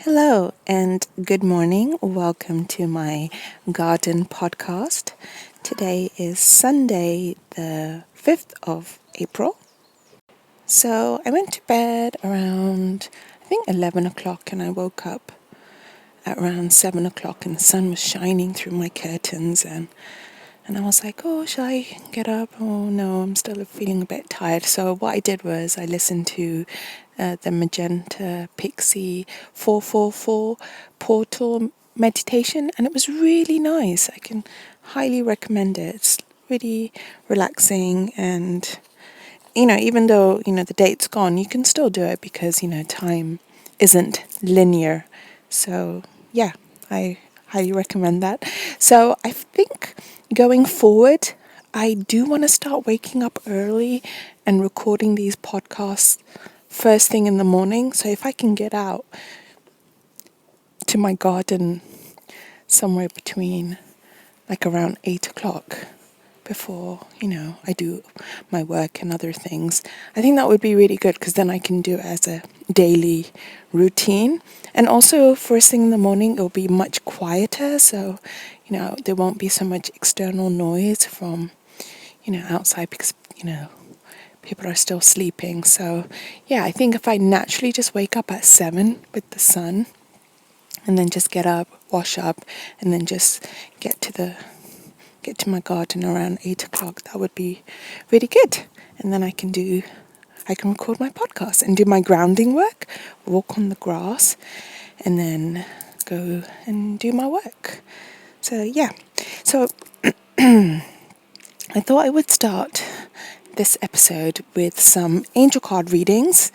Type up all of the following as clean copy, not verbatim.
Hello and good morning. Welcome to my garden podcast. Today is Sunday, the 5th of April. So I went to bed around, I think 11 o'clock, and I woke up at around 7 o'clock, and the sun was shining through my curtains. And I was like, oh, shall I get up? Oh, no, I'm still feeling a bit tired. So what I did was I listened to the Magenta Pixie 444 portal meditation, and it was really nice. I can highly recommend it. It's really relaxing, and, even though, the date's gone, you can still do it because, time isn't linear. So, yeah, I highly recommend that. So I think going forward, I do want to start waking up early and recording these podcasts first thing in the morning. So if I can get out to my garden somewhere between like around 8 o'clock before, I do my work and other things, I think that would be really good because then I can do it as a daily routine. And also first thing in the morning, it'll be much quieter. So, there won't be so much external noise from, outside because, people are still sleeping. So, yeah, I think if I naturally just wake up at 7 with the sun and then just get up, wash up, and then just get to my garden around 8 o'clock, that would be really good. And then I can record my podcast and do my grounding work, walk on the grass, and then go and do my work. So, yeah. So, I thought I would start this episode with some angel card readings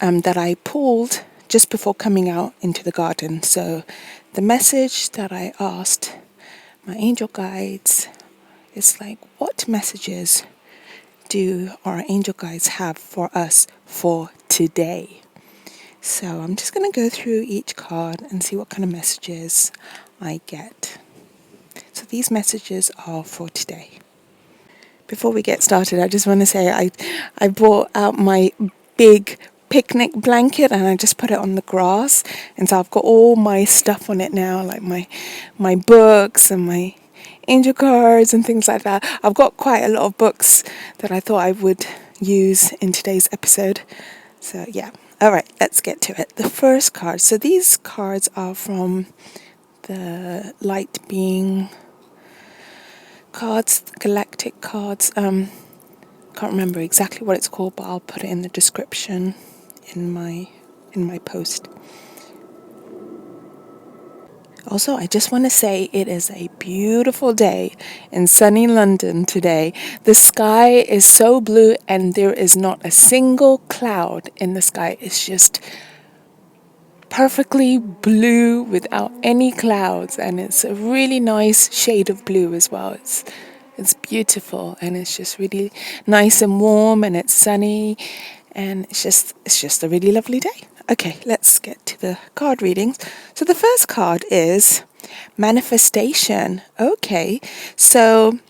that I pulled just before coming out into the garden. So the message that I asked my angel guides is like, what messages do our angel guides have for us for today? So I'm just going to go through each card and see what kind of messages I get. So these messages are for today. Before we get started, I just want to say I brought out my big picnic blanket and I just put it on the grass, and so I've got all my stuff on it now, like my books and my angel cards and things like that. I've got quite a lot of books that I thought I would use in today's episode. So yeah, all right, let's get to it. The first card. So these cards are from the Light Being cards, galactic cards. Can't remember exactly what it's called, but I'll put it in the description in my post. Also, I just want to say it is a beautiful day in sunny London today. The sky is so blue and there is not a single cloud in the sky. It's just perfectly blue without any clouds, and it's a really nice shade of blue as well. It's beautiful, and it's just really nice and warm, and it's sunny, and it's just a really lovely day. Okay, let's get to the card readings. So the first card is manifestation. Okay, so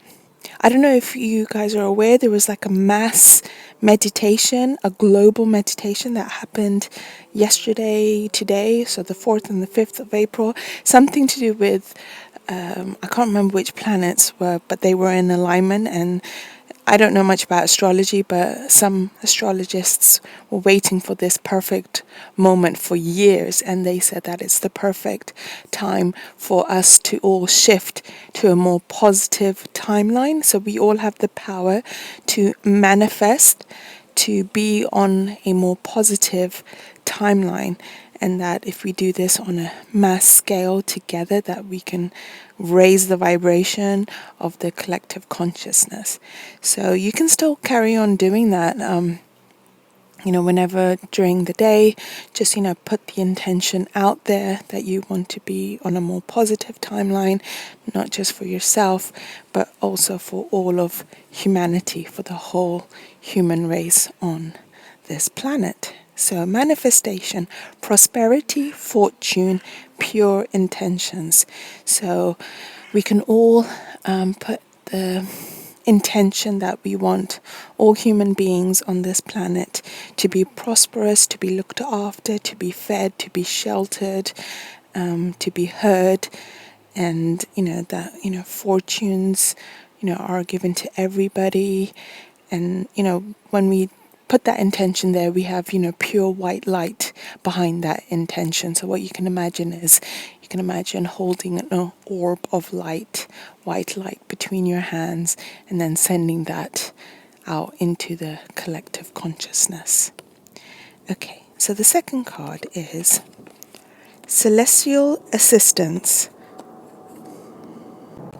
I don't know if you guys are aware, there was like a mass meditation, a global meditation that happened yesterday, today, so the 4th and the 5th of April, something to do with, I can't remember which planets were, but they were in alignment. And I don't know much about astrology, but some astrologists were waiting for this perfect moment for years, and they said that it's the perfect time for us to all shift to a more positive timeline. So we all have the power to manifest, to be on a more positive timeline, and that if we do this on a mass scale together, that we can raise the vibration of the collective consciousness. So you can still carry on doing that, whenever during the day, just, put the intention out there that you want to be on a more positive timeline, not just for yourself, but also for all of humanity, for the whole human race on this planet. So manifestation, prosperity, fortune, pure intentions. So we can all put the intention that we want all human beings on this planet to be prosperous, to be looked after, to be fed, to be sheltered, to be heard, and that fortunes are given to everybody. And when we put that intention there, we have pure white light behind that intention. So what you can imagine is, you can imagine holding an orb of light, white light, between your hands, and then sending that out into the collective consciousness. Okay, so the second card is Celestial Assistance.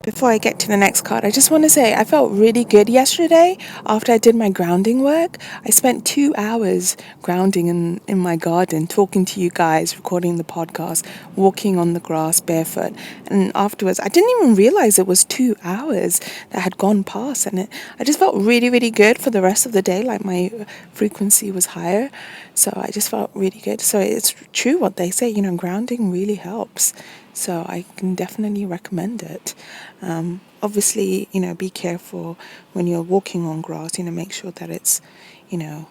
Before I get to the next card, I just want to say I felt really good yesterday after I did my grounding work. I spent 2 hours grounding in my garden, talking to you guys, recording the podcast, walking on the grass barefoot. And afterwards, I didn't even realize it was 2 hours that had gone past. And I just felt really, really good for the rest of the day. Like my frequency was higher. So I just felt really good. So it's true what they say, grounding really helps. So I can definitely recommend it. Obviously, be careful when you're walking on grass, make sure that it's, you're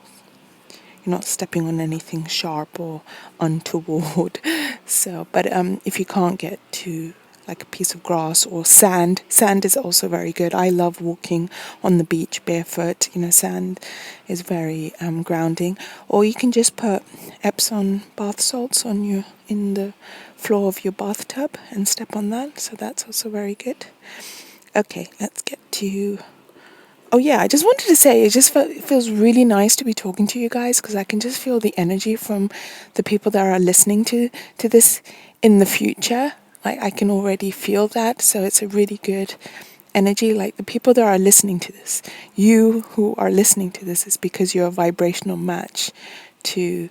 not stepping on anything sharp or untoward. So, but if you can't get to like a piece of grass or sand is also very good. I love walking on the beach barefoot. Sand is very grounding. Or you can just put Epsom bath salts in the floor of your bathtub and step on that. So that's also very good. Okay, let's get to... Oh yeah, I just wanted to say, it feels really nice to be talking to you guys, because I can just feel the energy from the people that are listening to this in the future. Like, I can already feel that, so it's a really good energy. Like, the people that are listening to this, you who are listening to this, is because you're a vibrational match to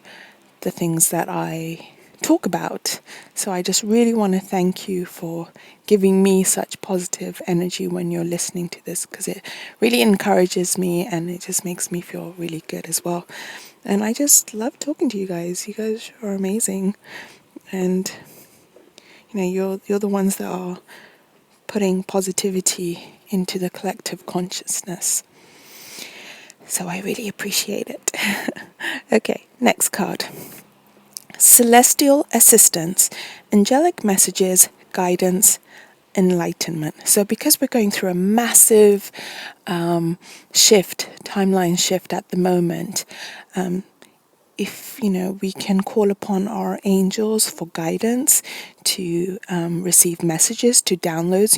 the things that I talk about. So I just really want to thank you for giving me such positive energy when you're listening to this, because it really encourages me and it just makes me feel really good as well. And I just love talking to you guys. You guys are amazing, and you're the ones that are putting positivity into the collective consciousness. So I really appreciate it. Okay, next card. Celestial assistance, angelic messages, guidance, enlightenment. So because we're going through a massive timeline shift at the moment, if we can call upon our angels for guidance, to receive messages, to downloads.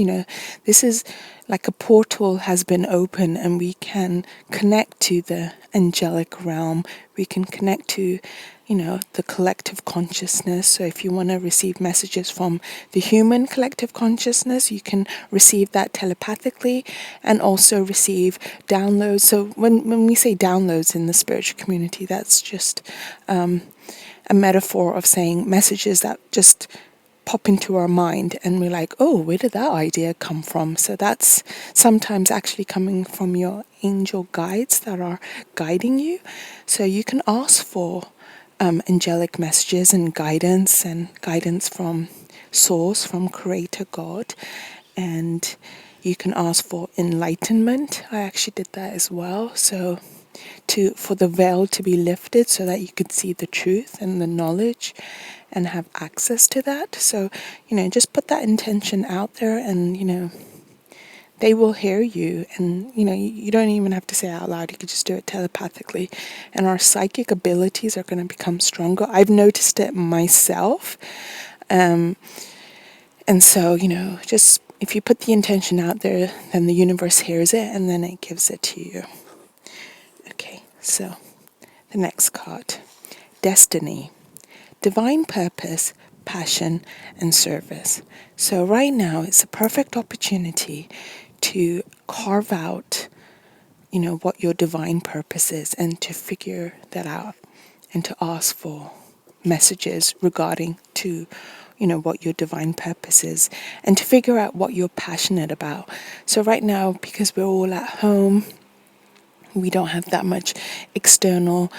This is like a portal has been open, and we can connect to the angelic realm. We can connect to the collective consciousness. So if you want to receive messages from the human collective consciousness, you can receive that telepathically, and also receive downloads. So when we say downloads in the spiritual community, that's just a metaphor of saying messages that just pop into our mind, and we're like, oh, where did that idea come from? So that's sometimes actually coming from your angel guides that are guiding you. So you can ask for angelic messages and guidance from source, from creator God. And you can ask for enlightenment. I actually did that as well. So for the veil to be lifted so that you could see the truth and the knowledge and have access to that. So, just put that intention out there, and, they will hear you. And, you don't even have to say it out loud. You could just do it telepathically. And our psychic abilities are going to become stronger. I've noticed it myself. And so, just if you put the intention out there, then the universe hears it, and then it gives it to you. Okay, so the next card. Destiny. Divine purpose, passion, and service. So right now, it's a perfect opportunity to carve out, what your divine purpose is, and to figure that out, and to ask for messages regarding to, what your divine purpose is, and to figure out what you're passionate about. So right now, because we're all at home, we don't have that much external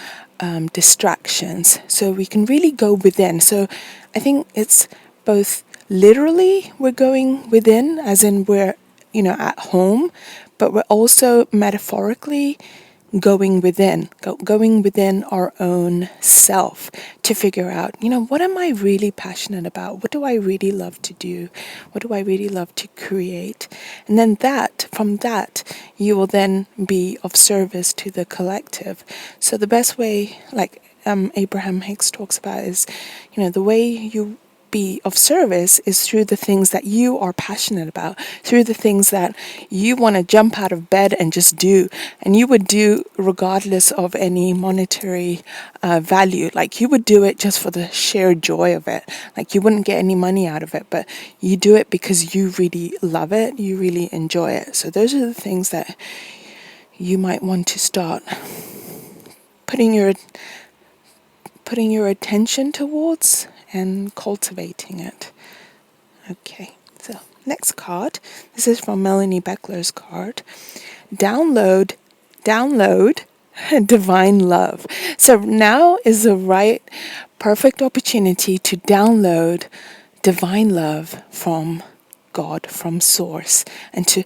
distractions, so we can really go within. So I think it's both literally we're going within, as in we're at home, but we're also metaphorically going within our own self to figure out, what am I really passionate about? What do I really love to do? What do I really love to create? And then from that, you will then be of service to the collective. So the best way, like Abraham Hicks talks about, is, the way you be of service is through the things that you are passionate about, through the things that you want to jump out of bed and just do, and you would do regardless of any monetary value. Like, you would do it just for the sheer joy of it. Like, you wouldn't get any money out of it, but you do it because you really love it, you really enjoy it. So those are the things that you might want to start putting your attention towards and cultivating it. Okay, so next card. This is from Melanie Beckler's card. Download divine love. So now is the perfect opportunity to download divine love from God, from Source, and to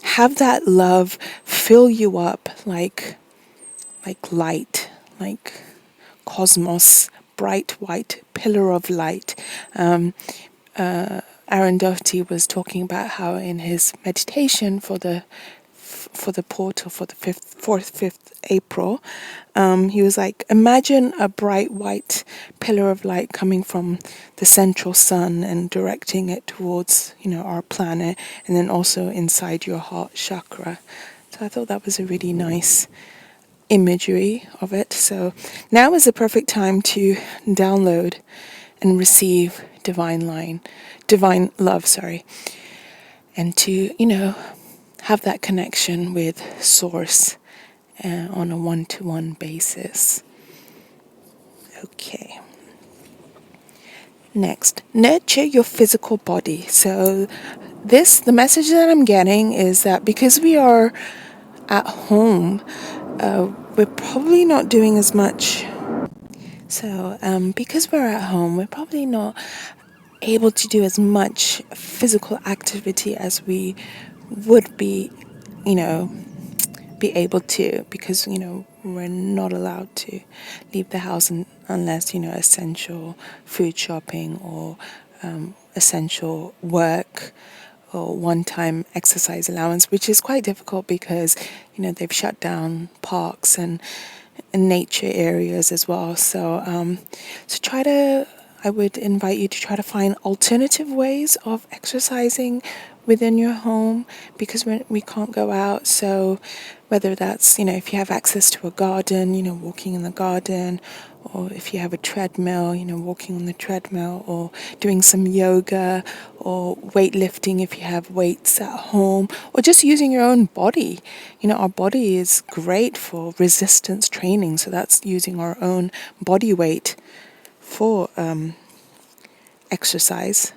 have that love fill you up like light, like cosmos, bright white pillar of light. Arundhati was talking about how in his meditation for the portal for the 5th April, he was like, imagine a bright white pillar of light coming from the central sun and directing it towards, our planet, and then also inside your heart chakra. So I thought that was a really nice imagery of it. So now is the perfect time to download and receive divine love, and to, have that connection with Source on a one-to-one basis. Okay. Next, nurture your physical body. So the message that I'm getting is that because we are at home, we're probably not doing as much. So because we're at home, we're probably not able to do as much physical activity as we would be, be able to, because, we're not allowed to leave the house unless, essential food shopping or essential work or one-time exercise allowance, which is quite difficult because, they've shut down parks and nature areas as well. So, I would invite you to try to find alternative ways of exercising within your home, because we can't go out. So whether that's, if you have access to a garden, walking in the garden, or if you have a treadmill, walking on the treadmill, or doing some yoga or weightlifting if you have weights at home, or just using your own body. Our body is great for resistance training, so that's using our own body weight for exercise.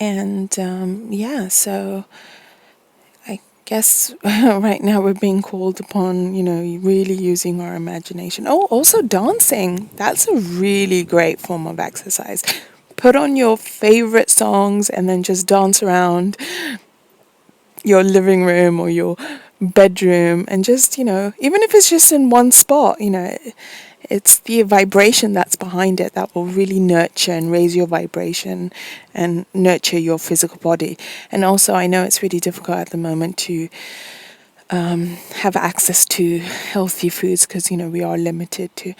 And so I guess right now we're being called upon, really using our imagination. Oh, also dancing. That's a really great form of exercise. Put on your favorite songs and then just dance around your living room or your bedroom, and just, even if it's just in one spot, it's the vibration that's behind it that will really nurture and raise your vibration and nurture your physical body. And also, I know it's really difficult at the moment to have access to healthy foods because, we are limited to,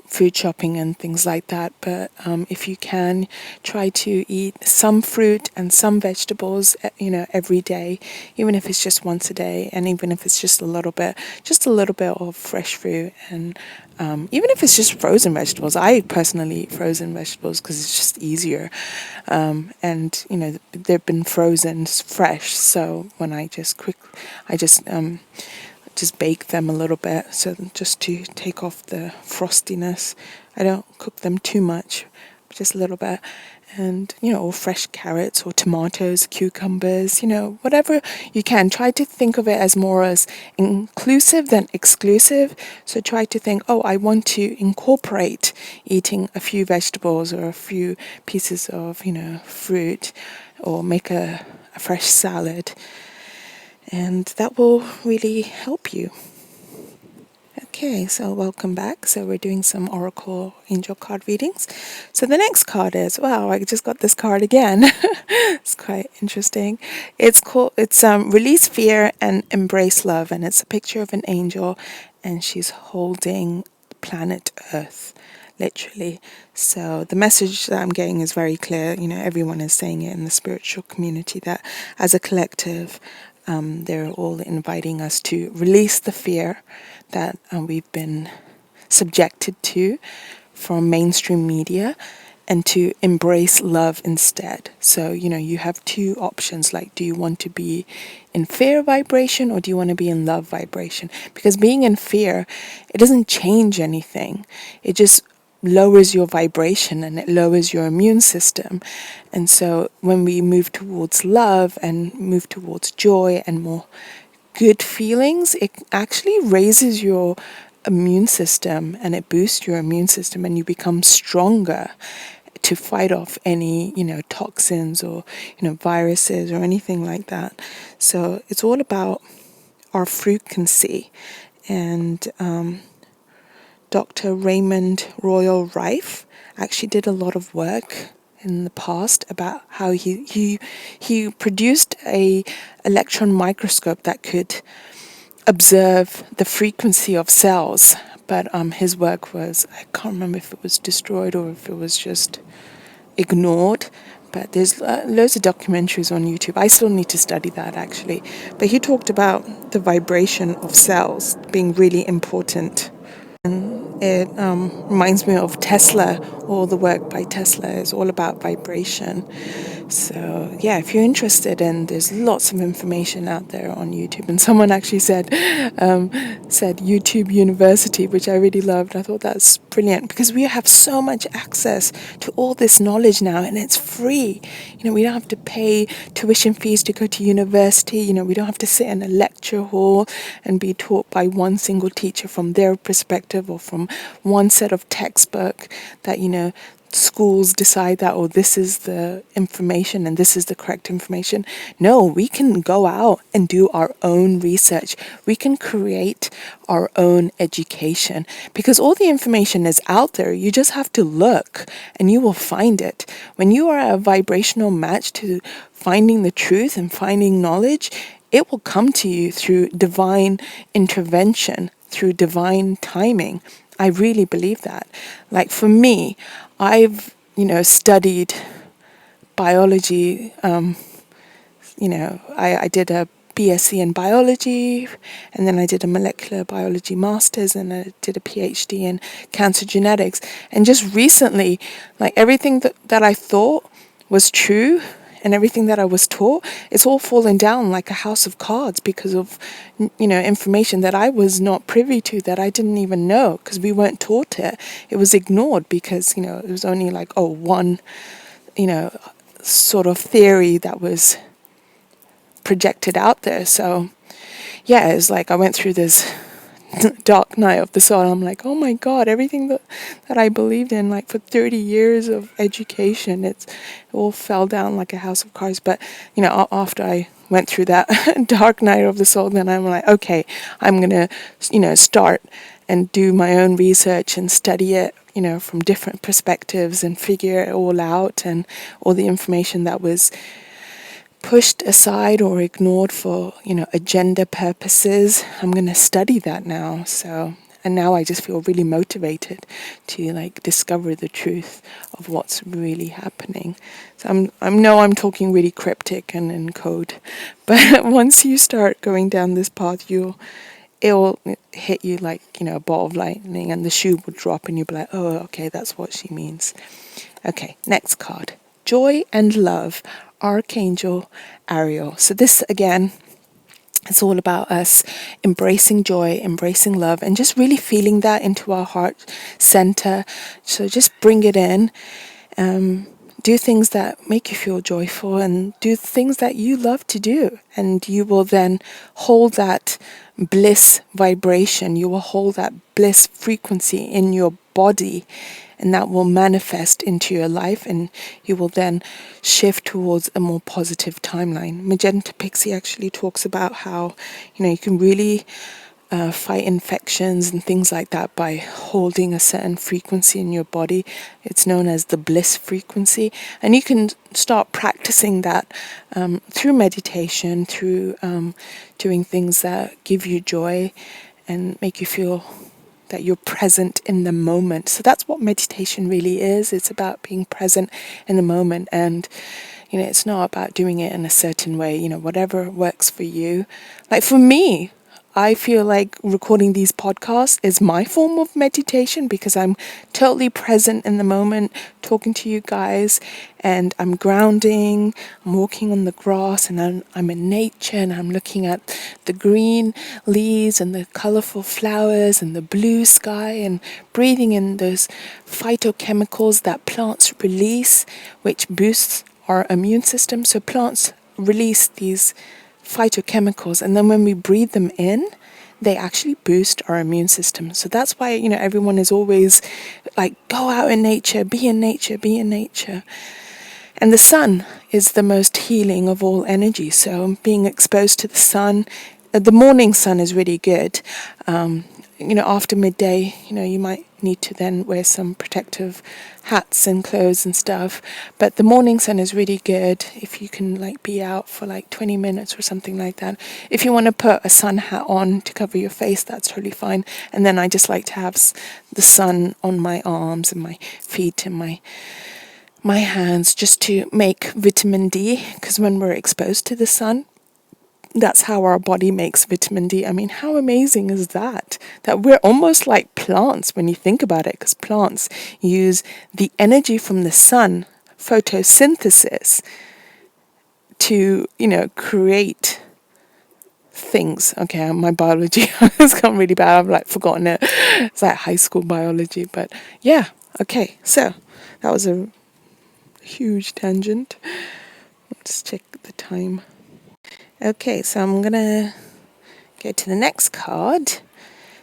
food shopping and things like that. But if you can, try to eat some fruit and some vegetables, every day, even if it's just once a day, and even if it's just a little bit of fresh fruit, and even if it's just frozen vegetables. I personally eat frozen vegetables because it's just easier, and they've been frozen fresh. So when I just bake them a little bit, so just to take off the frostiness. I don't cook them too much, just a little bit. And, or fresh carrots or tomatoes, cucumbers, whatever you can. Try to think of it as more as inclusive than exclusive. So try to think, I want to incorporate eating a few vegetables or a few pieces of, fruit, or make a a fresh salad, and that will really help you. Okay, so welcome back. So we're doing some Oracle Angel card readings. So the next card is, wow, I just got this card again. It's quite interesting. It's Release Fear and Embrace Love, and it's a picture of an angel, and she's holding planet Earth, literally. So the message that I'm getting is very clear. Everyone is saying it in the spiritual community that as a collective, they're all inviting us to release the fear that we've been subjected to from mainstream media, and to embrace love instead. So, you have two options, like, do you want to be in fear vibration or do you want to be in love vibration? Because being in fear, it doesn't change anything. It just lowers your vibration and it lowers your immune system. And so when we move towards love and move towards joy and more good feelings, it actually raises your immune system and it boosts your immune system, and you become stronger to fight off any, toxins or, viruses or anything like that. So it's all about our frequency. And Dr. Raymond Royal Rife actually did a lot of work in the past about how he produced a electron microscope that could observe the frequency of cells. But his work was, I can't remember if it was destroyed or if it was just ignored. But there's loads of documentaries on YouTube. I still need to study that, actually. But he talked about the vibration of cells being really important. It reminds me of Tesla. All the work by Tesla is all about vibration. So yeah, if you're interested, and there's lots of information out there on YouTube. And someone actually said YouTube University, which I really loved. I thought that's brilliant, because we have so much access to all this knowledge now, and it's free. We don't have to pay tuition fees to go to university. We don't have to sit in a lecture hall and be taught by one single teacher from their perspective, or from one set of textbook that, schools decide that, oh, this is the information and this is the correct information. No, we can go out and do our own research. We can create our own education, because all the information is out there. You just have to look and you will find it. When you are a vibrational match to finding the truth and finding knowledge, it will come to you through divine intervention, through divine timing. I really believe that. Like for me, I've, studied biology. I did a BSc in biology, and then I did a molecular biology master's, and I did a PhD in cancer genetics. And just recently, like everything that I thought was true and everything that I was taught, it's all fallen down like a house of cards because of, information that I was not privy to, that I didn't even know, because we weren't taught it. It was ignored because, it was only like, one, sort of theory that was projected out there. So, yeah, it's like I went through this dark night of the soul. I'm like, oh my God, everything that I believed in, like for 30 years of education, it all fell down like a house of cards. But, after I went through that dark night of the soul, then I'm like, okay, I'm going to, start and do my own research and study it, from different perspectives and figure it all out, and all the information that was pushed aside or ignored for, agenda purposes. I'm going to study that now. So, and now I just feel really motivated to discover the truth of what's really happening. So I'm talking really cryptic and in code, but once you start going down this path, it'll hit you like, a ball of lightning, and the shoe will drop and you'll be like, oh, okay, that's what she means. Okay, next card. Joy and Love, Archangel Ariel. So this, again, it's all about us embracing joy, embracing love, and just really feeling that into our heart center. So just bring it in. Do things that make you feel joyful, and do things that you love to do. And you will then hold that bliss vibration. You will hold that bliss frequency in your body. and that will manifest into your life, and you will then shift towards a more positive timeline. Magenta Pixie actually talks about how, you can really fight infections and things like that by holding a certain frequency in your body. It's known as the bliss frequency, and you can start practicing that through meditation, through doing things that give you joy and make you feel that you're present in the moment. So that's what meditation really is. It's about being present in the moment, and it's not about doing it in a certain way, whatever works for you. Like for me, I feel like recording these podcasts is my form of meditation, because I'm totally present in the moment, talking to you guys, and I'm grounding, I'm walking on the grass, and I'm in nature, and I'm looking at the green leaves and the colorful flowers and the blue sky, and breathing in those phytochemicals that plants release, which boosts our immune system. So plants release these phytochemicals, and then when we breathe them in, they actually boost our immune system. So that's why everyone is always like, go out in nature, be in nature, be in nature. And the sun is the most healing of all energy. So being exposed to the sun, the morning sun is really good. After midday, you might need to then wear some protective hats and clothes and stuff. But the morning sun is really good if you can be out for 20 minutes or something like that. If you want to put a sun hat on to cover your face, that's totally fine. And then I just like to have the sun on my arms and my feet and my hands, just to make vitamin D, because when we're exposed to the sun, that's how our body makes vitamin D. I mean, how amazing is that? That we're almost like plants when you think about it, because plants use the energy from the sun, photosynthesis, to, create things. Okay, my biology has gone really bad. I've forgotten it. It's like high school biology, but yeah. Okay, so that was a huge tangent. Let's check the time. Okay, so I'm going to go to the next card.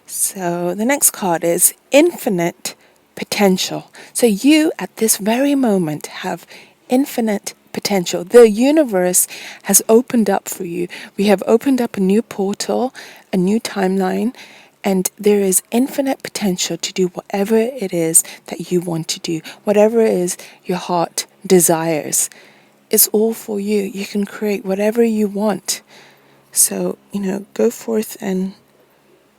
So the next card is infinite potential. So you, at this very moment, have infinite potential. The universe has opened up for you. We have opened up a new portal, a new timeline, and there is infinite potential to do whatever it is that you want to do, whatever it is your heart desires. It's all for you. You can create whatever you want. So, go forth and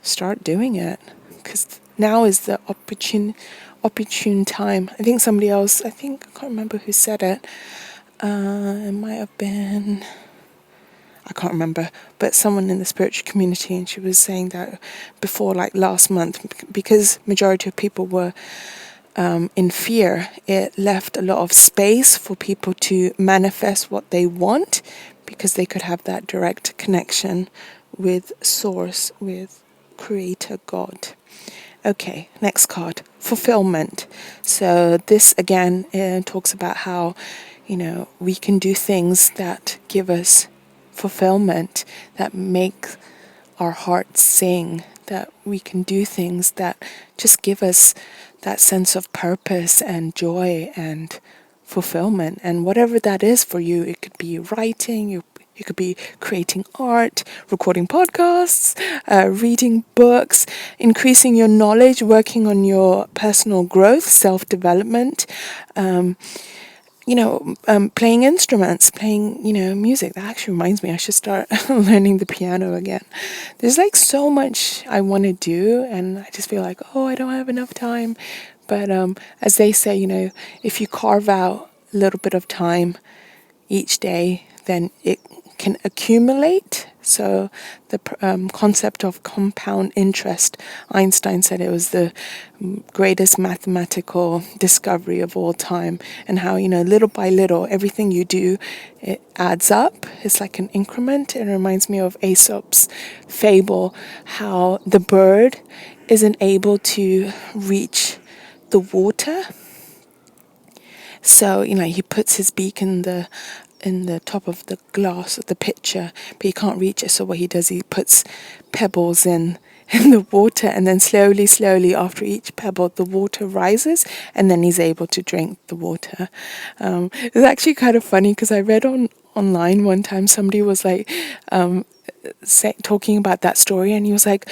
start doing it, because now is the opportune time. I think somebody else, I can't remember who said it. It might have been, I can't remember, but someone in the spiritual community, and she was saying that before last month, because majority of people were in fear, it left a lot of space for people to manifest what they want, because they could have that direct connection with Source, with Creator God. Okay, next card, fulfillment. So this again talks about how, we can do things that give us fulfillment, that make our hearts sing, that we can do things that just give us that sense of purpose and joy and fulfillment. And whatever that is for you, it could be writing, you could be creating art, recording podcasts, reading books, increasing your knowledge, working on your personal growth, self-development, playing instruments, playing, music. That actually reminds me, I should start learning the piano again. There's so much I want to do, and I just feel like, I don't have enough time. But as they say, if you carve out a little bit of time each day, then it can accumulate. So the concept of compound interest, Einstein said it was the greatest mathematical discovery of all time, and how, little by little, everything you do, it adds up. It's like an increment. It reminds me of Aesop's fable, how the bird isn't able to reach the water. So, he puts his beak in the top of the glass of the pitcher, but he can't reach it. So what he does, he puts pebbles in in the water, and then slowly after each pebble the water rises, and then he's able to drink the water. It's actually kind of funny because I read online one time somebody was like talking about that story, and he was like,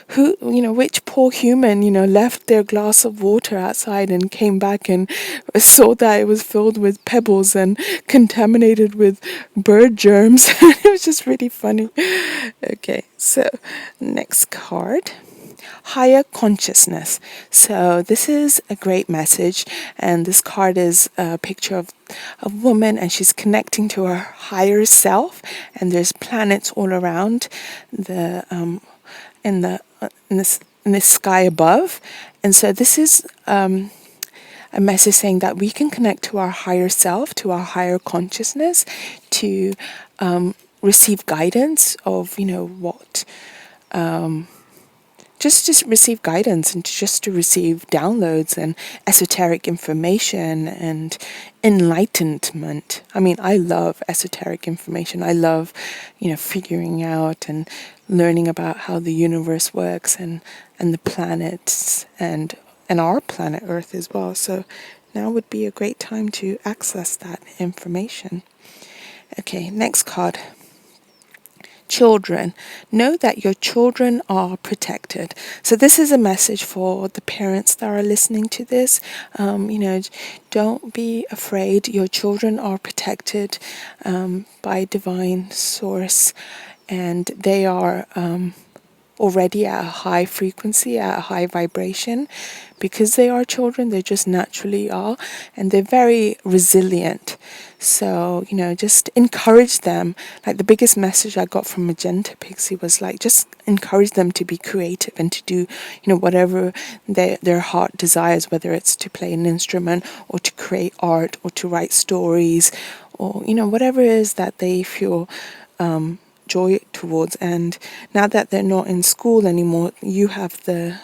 which poor human, left their glass of water outside and came back and saw that it was filled with pebbles and contaminated with bird germs. It was just really funny. Okay, so next card. Higher consciousness. So this is a great message, and this card is a picture of a woman, and she's connecting to her higher self, and there's planets all around the in the in this sky above. And so this is a message saying that we can connect to our higher self, to our higher consciousness, to receive guidance of what just receive guidance, and just to receive downloads and esoteric information and enlightenment. I mean, I love esoteric information. I love, figuring out and learning about how the universe works, and the planets, and our planet Earth as well. So now would be a great time to access that information. Okay, next card. Children, know that your children are protected. So this is a message for the parents that are listening to this. Don't be afraid. Your children are protected by divine source, and they are already at a high frequency, at a high vibration. Because they are children, they just naturally are, and they're very resilient. So, just encourage them. Like, the biggest message I got from Magenta Pixie was like, just encourage them to be creative and to do, whatever their heart desires, whether it's to play an instrument or to create art or to write stories, or, whatever it is that they feel joy towards. And now that they're not in school anymore, you have the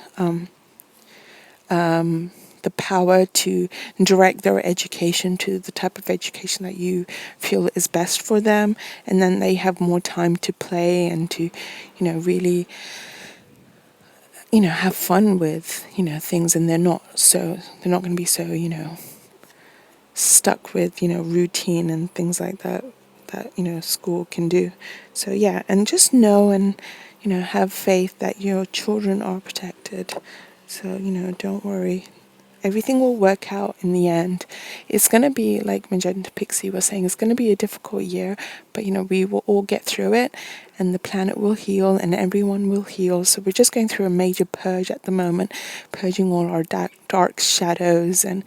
power to direct their education to the type of education that you feel is best for them, and then they have more time to play and to really have fun with things, and they're not going to be so stuck with routine and things like that school can do. So yeah, and just know and have faith that your children are protected. So don't worry, everything will work out in the end. It's going to be, like Magenta Pixie was saying, it's going to be a difficult year, but we will all get through it, and the planet will heal, and everyone will heal. So we're just going through a major purge at the moment, purging all our dark shadows, and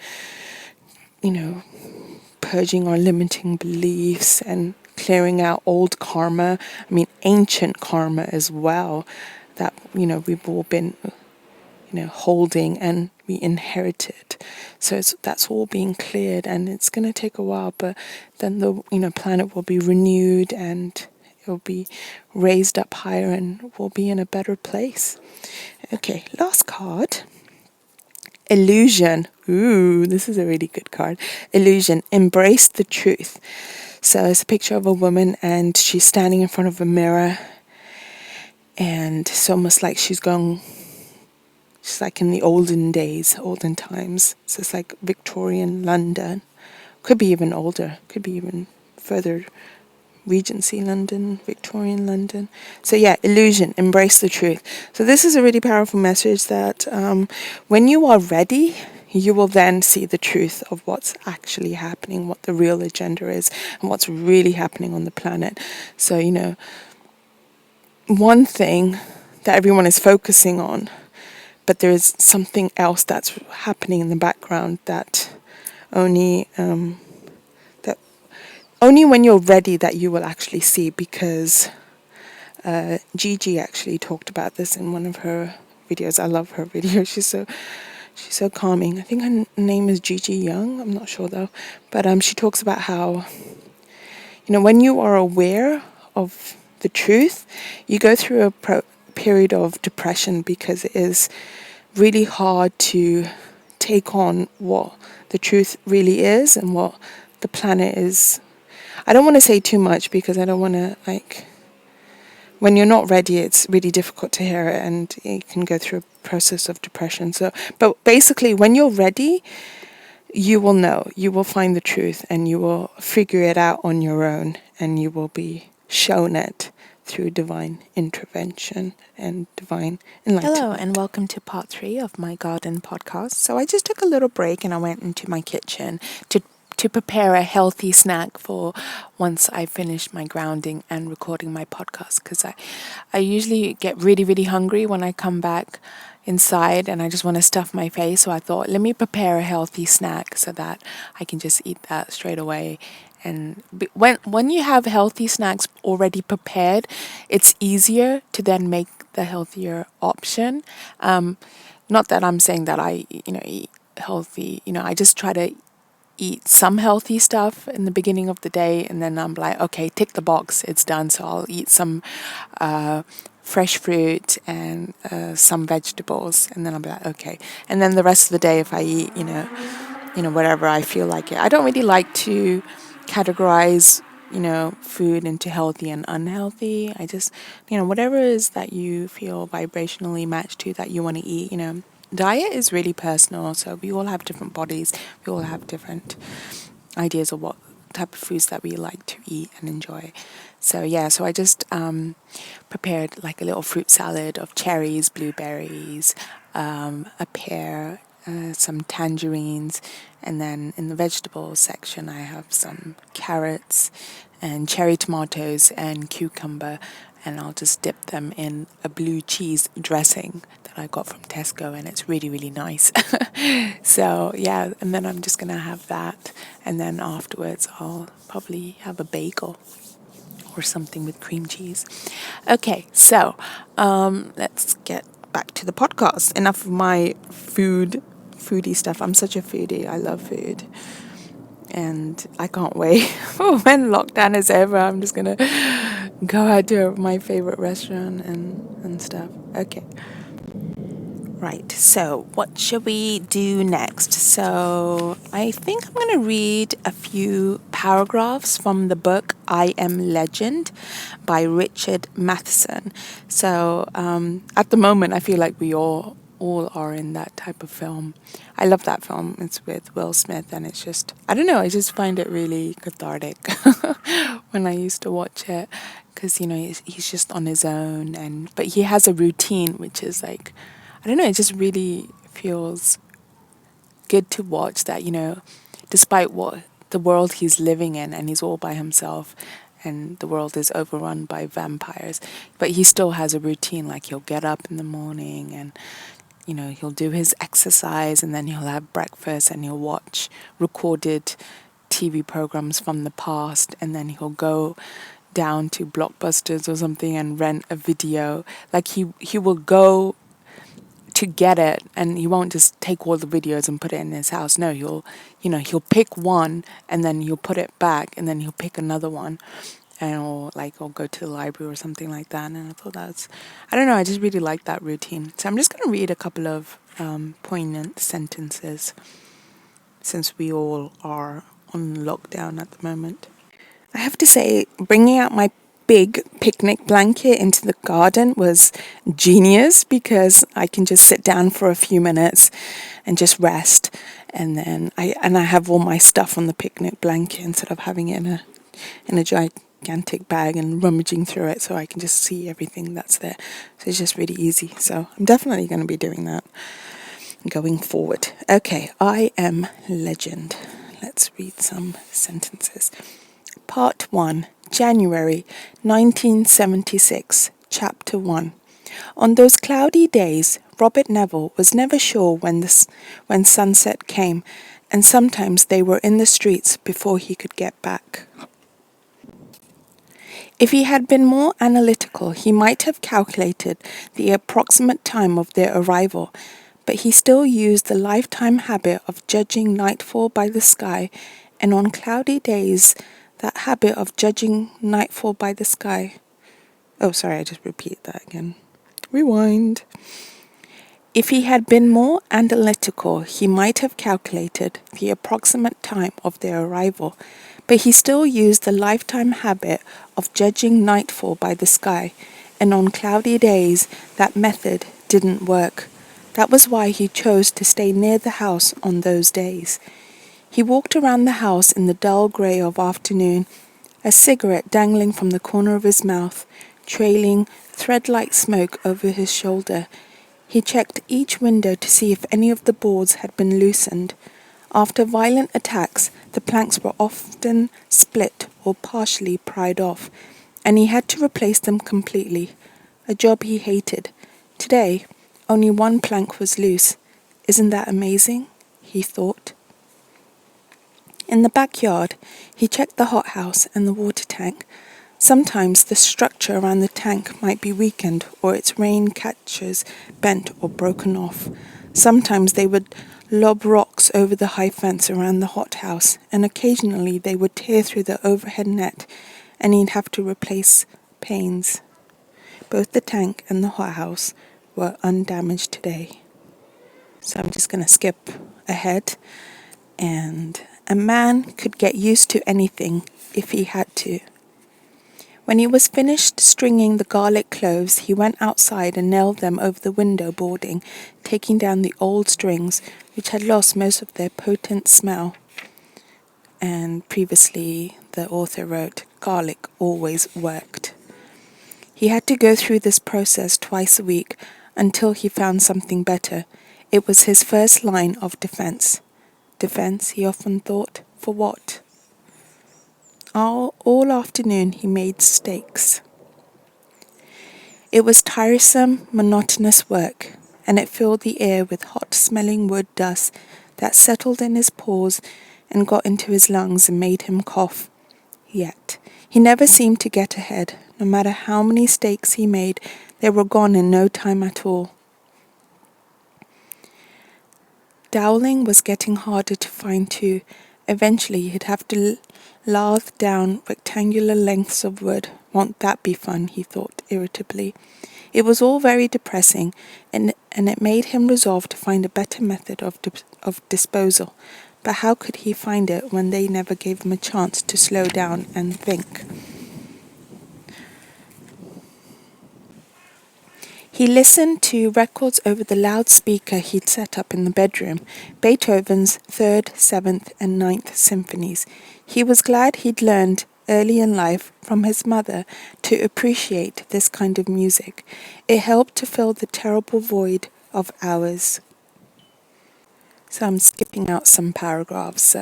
purging our limiting beliefs, and clearing out old karma. I mean, ancient karma as well, that we've all been holding and we inherited. So that's all being cleared, and it's going to take a while, but then the planet will be renewed, and it will be raised up higher, and we'll be in a better place. Okay, last card. Illusion. Ooh, this is a really good card. Illusion. Embrace the truth. So it's a picture of a woman, and she's standing in front of a mirror, and it's almost like she's like in the olden times. So it's like Victorian London. Could be even older. Could be even further. Regency London, Victorian London. So yeah, illusion, embrace the truth. So this is a really powerful message that when you are ready, you will then see the truth of what's actually happening, what the real agenda is, and what's really happening on the planet. So, one thing that everyone is focusing on, but there is something else that's happening in the background that only when you're ready that you will actually see, because Gigi actually talked about this in one of her videos. I love her videos. She's so calming. I think her name is Gigi Young. I'm not sure though. But she talks about how, when you are aware of the truth, you go through a period of depression, because it is really hard to take on what the truth really is and what the planet is. I don't want to say too much, because I don't want to when you're not ready, it's really difficult to hear it, and you can go through a process of depression. So, but basically, when you're ready, you will know, you will find the truth, and you will figure it out on your own, and you will be shown it through divine intervention and divine enlightenment. Hello, and welcome to part 3 of my garden podcast. So I just took a little break and I went into my kitchen to prepare a healthy snack for once I finish my grounding and recording my podcast, because I usually get really, really hungry when I come back inside and I just want to stuff my face. So I thought, let me prepare a healthy snack so that I can just eat that straight away. And when you have healthy snacks already prepared, it's easier to then make the healthier option. Not that I'm saying that I eat healthy. I just try to eat some healthy stuff in the beginning of the day, and then I'm like, okay, tick the box, it's done. So I'll eat some fresh fruit and some vegetables, and then I'll be like, okay. And then the rest of the day, if I eat, whatever I feel like it. I don't really like to categorize, food into healthy and unhealthy. I just, whatever it is that you feel vibrationally matched to that you want to eat, Diet is really personal, so we all have different bodies. We all have different ideas of what type of foods that we like to eat and enjoy. So yeah, so I just prepared like a little fruit salad of cherries, blueberries, a pear, some tangerines, and then in the vegetable section I have some carrots and cherry tomatoes and cucumber, and I'll just dip them in a blue cheese dressing that I got from Tesco, and it's really, really nice. So yeah, and then I'm just gonna have that, and then afterwards I'll probably have a bagel or something with cream cheese. Okay, so let's get back to the podcast. Enough of my foodie stuff. I'm such a foodie. I love food. And I can't wait when lockdown is over. I'm just going to go out to my favorite restaurant and stuff. Okay. Right, so what should we do next? So I think I'm going to read a few paragraphs from the book I Am Legend by Richard Matheson. So at the moment, I feel like we all are in that type of film. I love that film. It's with Will Smith, and it's just, I don't know, I just find it really cathartic when I used to watch it, because, he's just on his own, but he has a routine, which is like, I don't know, it just really feels good to watch that, despite what the world he's living in, and he's all by himself, and the world is overrun by vampires, but he still has a routine. Like, he'll get up in the morning and, he'll do his exercise, and then he'll have breakfast, and he'll watch recorded TV programs from the past, and then he'll go down to Blockbusters or something and rent a video. Like, he will go to get it, and he won't just take all the videos and put it in his house. No, he'll pick one, and then he'll put it back, and then he'll pick another one, and or go to the library or something like that. And I thought I don't know, I just really like that routine. So I'm just going to read a couple of poignant sentences, since we all are on lockdown at the moment. I have to say, bringing out my big picnic blanket into the garden was genius, because I can just sit down for a few minutes and just rest, and then I have all my stuff on the picnic blanket instead of having it in a gigantic bag and rummaging through it, so I can just see everything that's there. So it's just really easy. So I'm definitely going to be doing that going forward. Okay, I Am Legend. Let's read some sentences. Part 1, January 1976, Chapter 1. On those cloudy days, Robert Neville was never sure when sunset came, and sometimes they were in the streets before he could get back. If he had been more analytical, he might have calculated the approximate time of their arrival, but he still used the lifetime habit of judging nightfall by the sky, and on cloudy days, that habit of judging nightfall by the sky. Oh, sorry, I just repeated that again. Rewind. If he had been more analytical, he might have calculated the approximate time of their arrival, but he still used the lifetime habit of judging nightfall by the sky, and on cloudy days that method didn't work. That was why he chose to stay near the house on those days. He walked around the house in the dull grey of afternoon, a cigarette dangling from the corner of his mouth, trailing thread-like smoke over his shoulder. He checked each window to see if any of the boards had been loosened. After violent attacks, the planks were often split or partially pried off, and he had to replace them completely, a job he hated. Today, only one plank was loose. Isn't that amazing? He thought. In the backyard, he checked the hothouse and the water tank. Sometimes the structure around the tank might be weakened or its rain catchers bent or broken off. Sometimes they would lob rocks over the high fence around the hothouse, and occasionally they would tear through the overhead net, and he'd have to replace panes. Both the tank and the hothouse were undamaged today. So I'm just going to skip ahead. And a man could get used to anything if he had to. When he was finished stringing the garlic cloves, he went outside and nailed them over the window boarding, taking down the old strings, which had lost most of their potent smell. And previously, the author wrote, garlic always worked. He had to go through this process twice a week until he found something better. It was his first line of defense. Defense, he often thought, for what? All afternoon he made steaks. It was tiresome, monotonous work, and it filled the air with hot-smelling wood dust that settled in his pores and got into his lungs and made him cough. Yet, he never seemed to get ahead. No matter how many steaks he made, they were gone in no time at all. Dowling was getting harder to find too. Eventually he'd have to lathe down rectangular lengths of wood. Won't that be fun, he thought irritably. It was all very depressing, and it made him resolve to find a better method of disposal. But how could he find it when they never gave him a chance to slow down and think? He listened to records over the loudspeaker he'd set up in the bedroom, Beethoven's 3rd, 7th, and 9th symphonies. He was glad he'd learned early in life from his mother to appreciate this kind of music. It helped to fill the terrible void of hours. So I'm skipping out some paragraphs.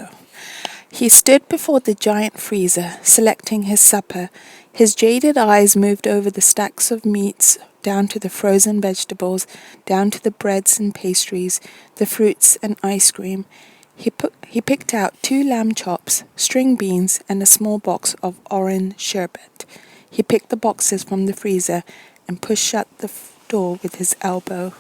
He stood before the giant freezer, selecting his supper. His jaded eyes moved over the stacks of meats, down to the frozen vegetables, down to the breads and pastries, the fruits and ice cream. He picked out 2 lamb chops, string beans, and a small box of orange sherbet. He picked the boxes from the freezer and pushed shut the door with his elbow.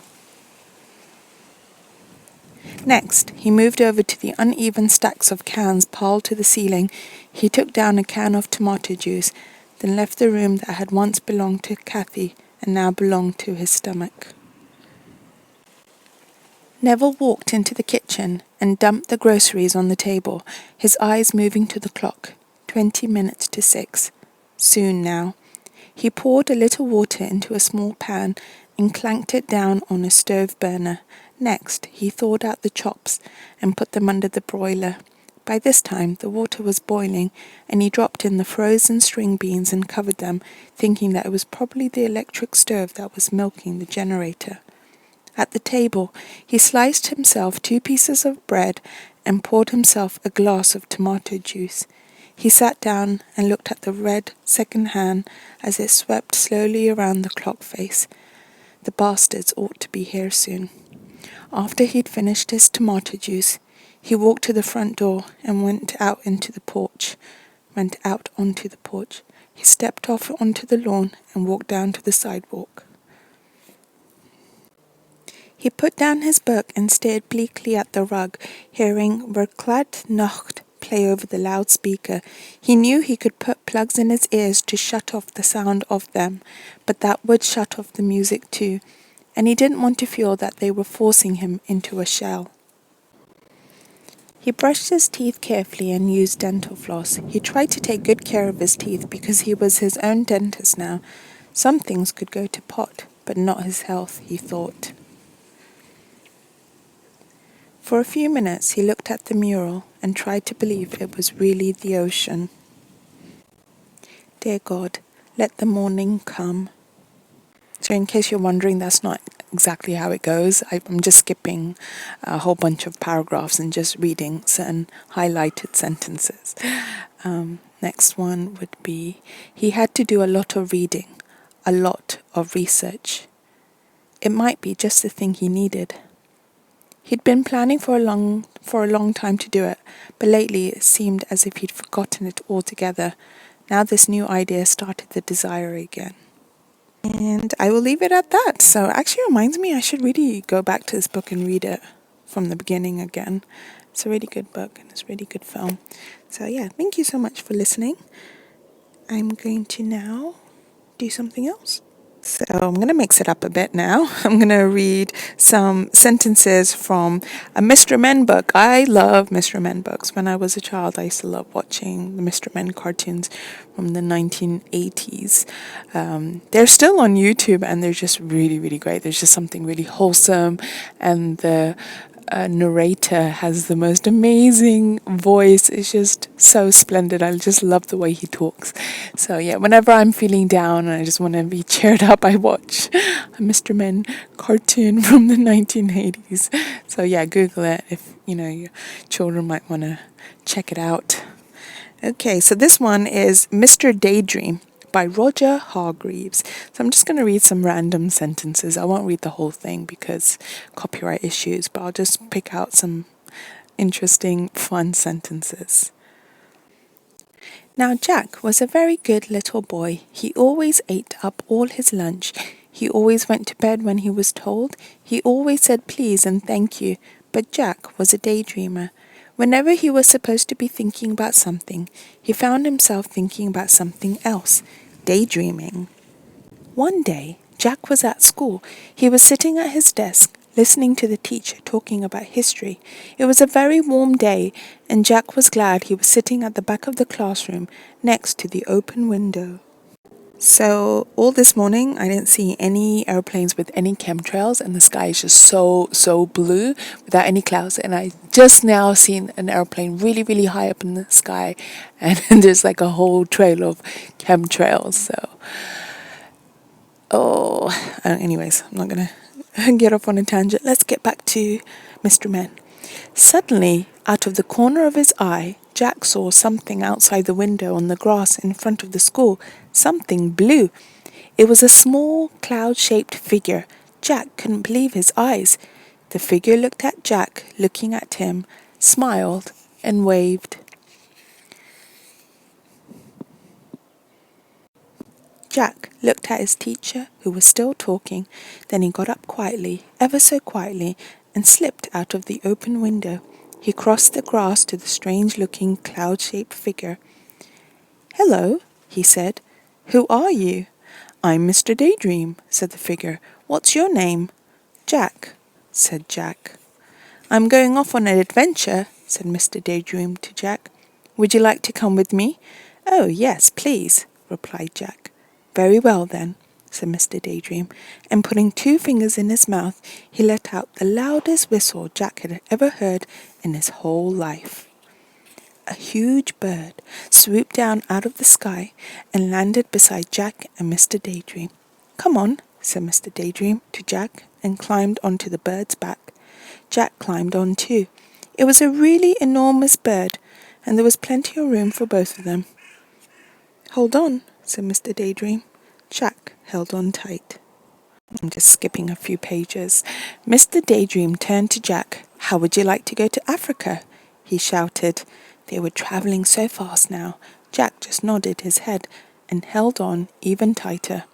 Next, he moved over to the uneven stacks of cans piled to the ceiling. He took down a can of tomato juice, then left the room that had once belonged to Kathy and now belonged to his stomach. Neville walked into the kitchen and dumped the groceries on the table, his eyes moving to the clock. 20 minutes to 6. Soon now. He poured a little water into a small pan and clanked it down on a stove burner. Next, he thawed out the chops and put them under the broiler. By this time, the water was boiling, and he dropped in the frozen string beans and covered them, thinking that it was probably the electric stove that was milking the generator. At the table, he sliced himself 2 pieces of bread and poured himself a glass of tomato juice. He sat down and looked at the red second hand as it swept slowly around the clock face. The bastards ought to be here soon. After he'd finished his tomato juice, he walked to the front door and went out onto the porch. He stepped off onto the lawn and walked down to the sidewalk. He put down his book and stared bleakly at the rug, hearing Verklad Nacht play over the loudspeaker. He knew he could put plugs in his ears to shut off the sound of them, but that would shut off the music too, and he didn't want to feel that they were forcing him into a shell. He brushed his teeth carefully and used dental floss. He tried to take good care of his teeth because he was his own dentist now. Some things could go to pot, but not his health, he thought. For a few minutes he looked at the mural and tried to believe it was really the ocean. Dear God, let the morning come. So in case you're wondering, that's not exactly how it goes. I'm just skipping a whole bunch of paragraphs and just reading certain highlighted sentences. Next one would be, he had to do a lot of reading, a lot of research. It might be just the thing he needed. He'd been planning for a long time to do it, but lately it seemed as if he'd forgotten it altogether. Now this new idea started the desire again. And I will leave it at that. So it actually reminds me I should really go back to this book and read it from the beginning again. It's a really good book and it's a really good film. So yeah, thank you so much for listening. I'm going to now do something else. So I'm going to mix it up a bit now. I'm going to read some sentences from a Mr. Men book. I love Mr. Men books. When I was a child, I used to love watching the Mr. Men cartoons from the 1980s. They're still on YouTube and they're just really, really great. There's just something really wholesome, and the narrator has the most amazing voice. It's just so splendid. I just love the way he talks. So yeah, whenever I'm feeling down and I just want to be cheered up, I watch a Mr. Men cartoon from the 1980s. So yeah, Google it if your children might want to check it out. Okay, so this one is Mr. Daydream by Roger Hargreaves. So I'm just going to read some random sentences. I won't read the whole thing because copyright issues, but I'll just pick out some interesting, fun sentences. Now Jack was a very good little boy. He always ate up all his lunch. He always went to bed when he was told. He always said please and thank you. But Jack was a daydreamer. Whenever he was supposed to be thinking about something, he found himself thinking about something else, daydreaming. One day, Jack was at school. He was sitting at his desk, listening to the teacher talking about history. It was a very warm day, and Jack was glad he was sitting at the back of the classroom next to the open window. So all this morning, I didn't see any airplanes with any chemtrails, and the sky is just so blue without any clouds. And I just now seen an airplane really, really high up in the sky, and there's like a whole trail of chemtrails. So, anyways, I'm not gonna get off on a tangent. Let's get back to Mr. Men. Suddenly, out of the corner of his eye, Jack saw something outside the window on the grass in front of the school. Something blue. It was a small, cloud-shaped figure. Jack couldn't believe his eyes. The figure looked at Jack, looking at him, smiled, and waved. Jack looked at his teacher, who was still talking. Then he got up quietly, ever so quietly, and slipped out of the open window. He crossed the grass to the strange-looking, cloud-shaped figure. "Hello," he said. "Who are you?" "I'm Mr. Daydream," said the figure. "What's your name?" "Jack," said Jack. "I'm going off on an adventure," said Mr. Daydream to Jack. "Would you like to come with me?" "Oh, yes, please," replied Jack. "Very well, then," said Mr. Daydream, and putting 2 fingers in his mouth, he let out the loudest whistle Jack had ever heard in his whole life. A huge bird swooped down out of the sky and landed beside Jack and Mr. Daydream. "Come on," said Mr. Daydream to Jack, and climbed onto the bird's back. Jack climbed on too. It was a really enormous bird, and there was plenty of room for both of them. "Hold on," said Mr. Daydream. Jack held on tight. I'm just skipping a few pages. Mr. Daydream turned to Jack. "How would you like to go to Africa?" he shouted. They were travelling so fast now. Jack just nodded his head and held on even tighter.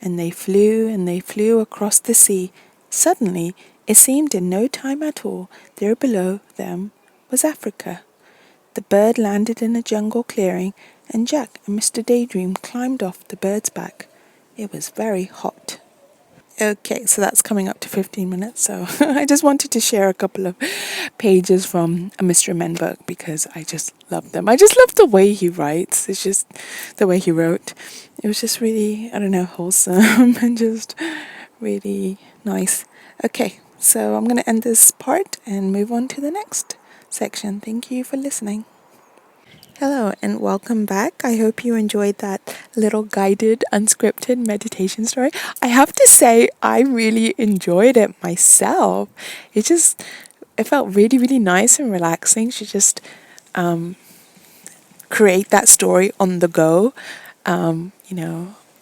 And they flew across the sea. Suddenly, it seemed in no time at all, there below them was Africa. The bird landed in a jungle clearing, and Jack and Mr. Daydream climbed off the bird's back. It was very hot. Okay, so that's coming up to 15 minutes. So I just wanted to share a couple of pages from a Mystery Men book because I just love them. I just love the way he writes. It's just the way he wrote. It was just really, I don't know, wholesome and just really nice. Okay, so I'm going to end this part and move on to the next section. Thank you for listening. Hello and welcome back. I hope you enjoyed that little guided, unscripted meditation story. I have to say, I really enjoyed it myself. It felt really, really nice and relaxing to just create that story on the go,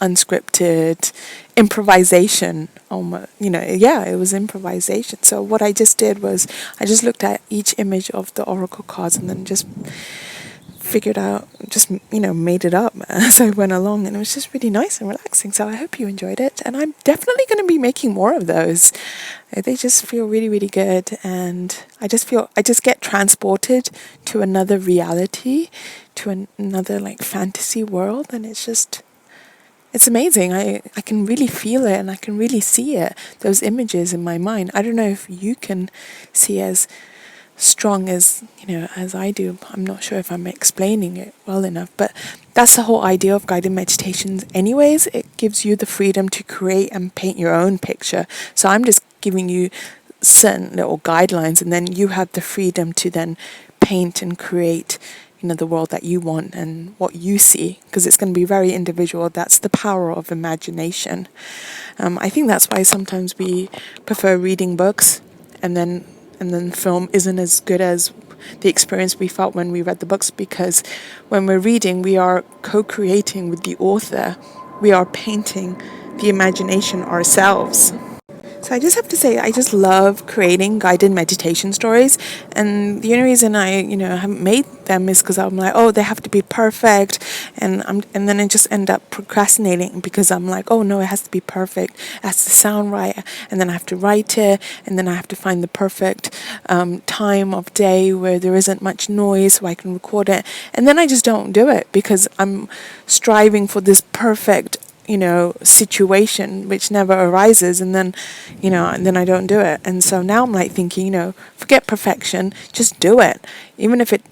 unscripted improvisation. Almost, it was improvisation. So what I just did was I just looked at each image of the oracle cards and then just made it up as I went along, and it was just really nice and relaxing. So I hope you enjoyed it, and I'm definitely going to be making more of those. They just feel really, really good, and I just get transported to another reality, to another like fantasy world, and it's amazing. I can really feel it and I can really see it, those images in my mind. I don't know if you can see as strong as I do. I'm not sure if I'm explaining it well enough, but that's the whole idea of guided meditations anyways. It gives you the freedom to create and paint your own picture. So I'm just giving you certain little guidelines, and then you have the freedom to then paint and create the world that you want and what you see, because it's going to be very individual. That's the power of imagination. I think that's why sometimes we prefer reading books, and then film isn't as good as the experience we felt when we read the books, because when we're reading, we are co-creating with the author. We are painting the imagination ourselves. So I just have to say, I just love creating guided meditation stories. And the only reason I, haven't made them is because I'm like, oh, they have to be perfect. And then I just end up procrastinating because I'm like, oh no, it has to be perfect. It has to sound right. And then I have to write it. And then I have to find the perfect time of day where there isn't much noise so I can record it. And then I just don't do it because I'm striving for this perfect situation which never arises, and then I don't do it. And so now I'm like thinking, forget perfection, just do it. Even if it,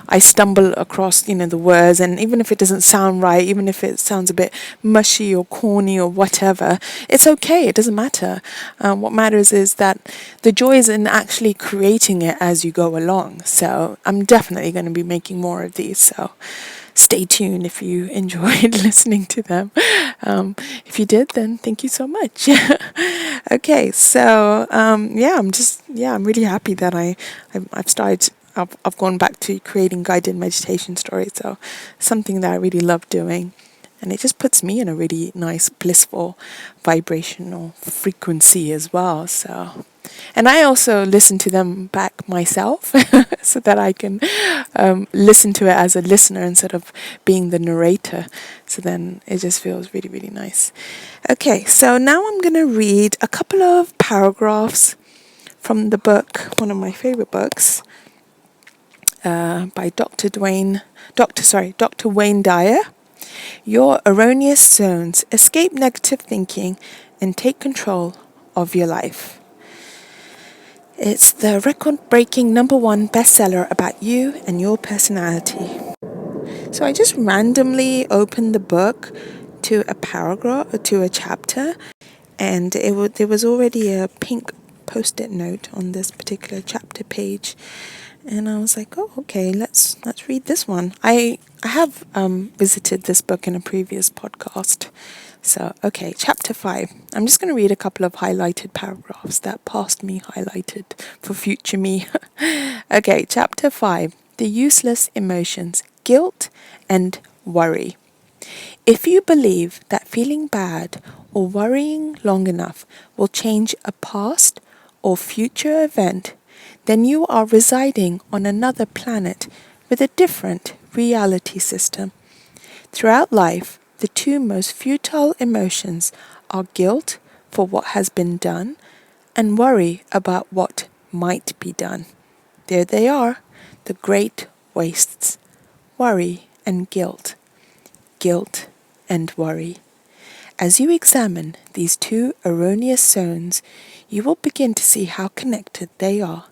I stumble across, the words, and even if it doesn't sound right, even if it sounds a bit mushy or corny or whatever, it's okay, it doesn't matter. What matters is that the joy is in actually creating it as you go along. So I'm definitely going to be making more of these, so stay tuned if you enjoyed listening to them. If you did, then thank you so much. Okay, so I'm really happy that I've gone back to creating guided meditation stories. So something that I really love doing. And it just puts me in a really nice, blissful, vibrational frequency as well. So, and I also listen to them back myself so that I can listen to it as a listener instead of being the narrator. So then it just feels really, really nice. Okay, so now I'm going to read a couple of paragraphs from the book, one of my favorite books, by Dr. Wayne Dyer. Your erroneous zones. Escape negative thinking and take control of your life. It's the record-breaking #1 bestseller about you and your personality. So I just randomly opened the book to a paragraph, to a chapter, and there was already a pink post-it note on this particular chapter page. And I was like, oh, okay, let's read this one. I have visited this book in a previous podcast. So, okay, chapter 5. I'm just going to read a couple of highlighted paragraphs that past me highlighted for future me. Okay, chapter 5. The useless emotions, guilt and worry. If you believe that feeling bad or worrying long enough will change a past or future event, then you are residing on another planet with a different reality system. Throughout life, the two most futile emotions are guilt for what has been done and worry about what might be done. There they are, the great wastes, worry and guilt and worry. As you examine these two erroneous zones, you will begin to see how connected they are.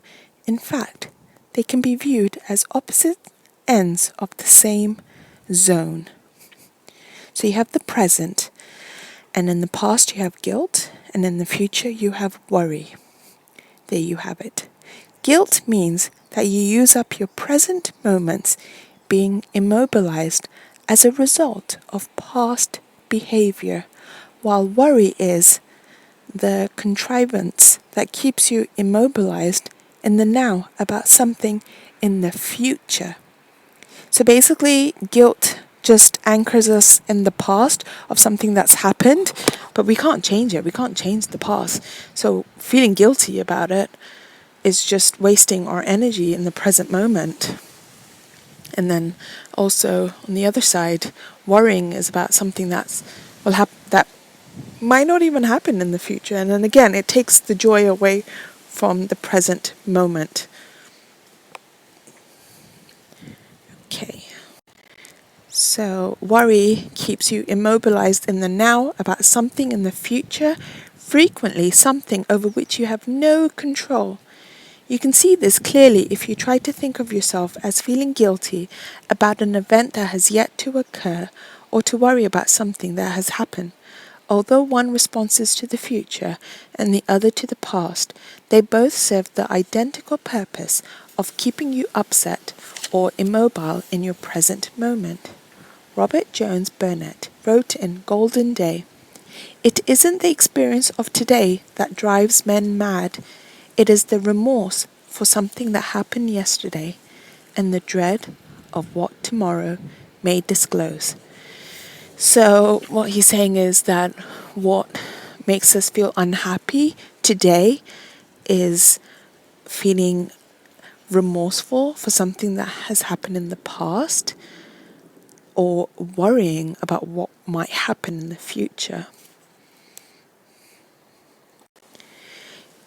In fact, they can be viewed as opposite ends of the same zone. So you have the present, and in the past you have guilt, and in the future you have worry. There you have it. Guilt means that you use up your present moments being immobilized as a result of past behavior, while worry is the contrivance that keeps you immobilized in the now about something in the future. So basically, guilt just anchors us in the past of something that's happened, but we can't change it. We can't change the past. So feeling guilty about it is just wasting our energy in the present moment. And then also on the other side, worrying is about something that might not even happen in the future. And then again, it takes the joy away from the present moment. Okay. So worry keeps you immobilized in the now about something in the future, frequently something over which you have no control. You can see this clearly if you try to think of yourself as feeling guilty about an event that has yet to occur, or to worry about something that has happened. Although one responds to the future and the other to the past, they both serve the identical purpose of keeping you upset or immobile in your present moment. Robert Jones Burnett wrote in Golden Day, "It isn't the experience of today that drives men mad. It is the remorse for something that happened yesterday and the dread of what tomorrow may disclose." So what he's saying is that what makes us feel unhappy today is feeling remorseful for something that has happened in the past, or worrying about what might happen in the future.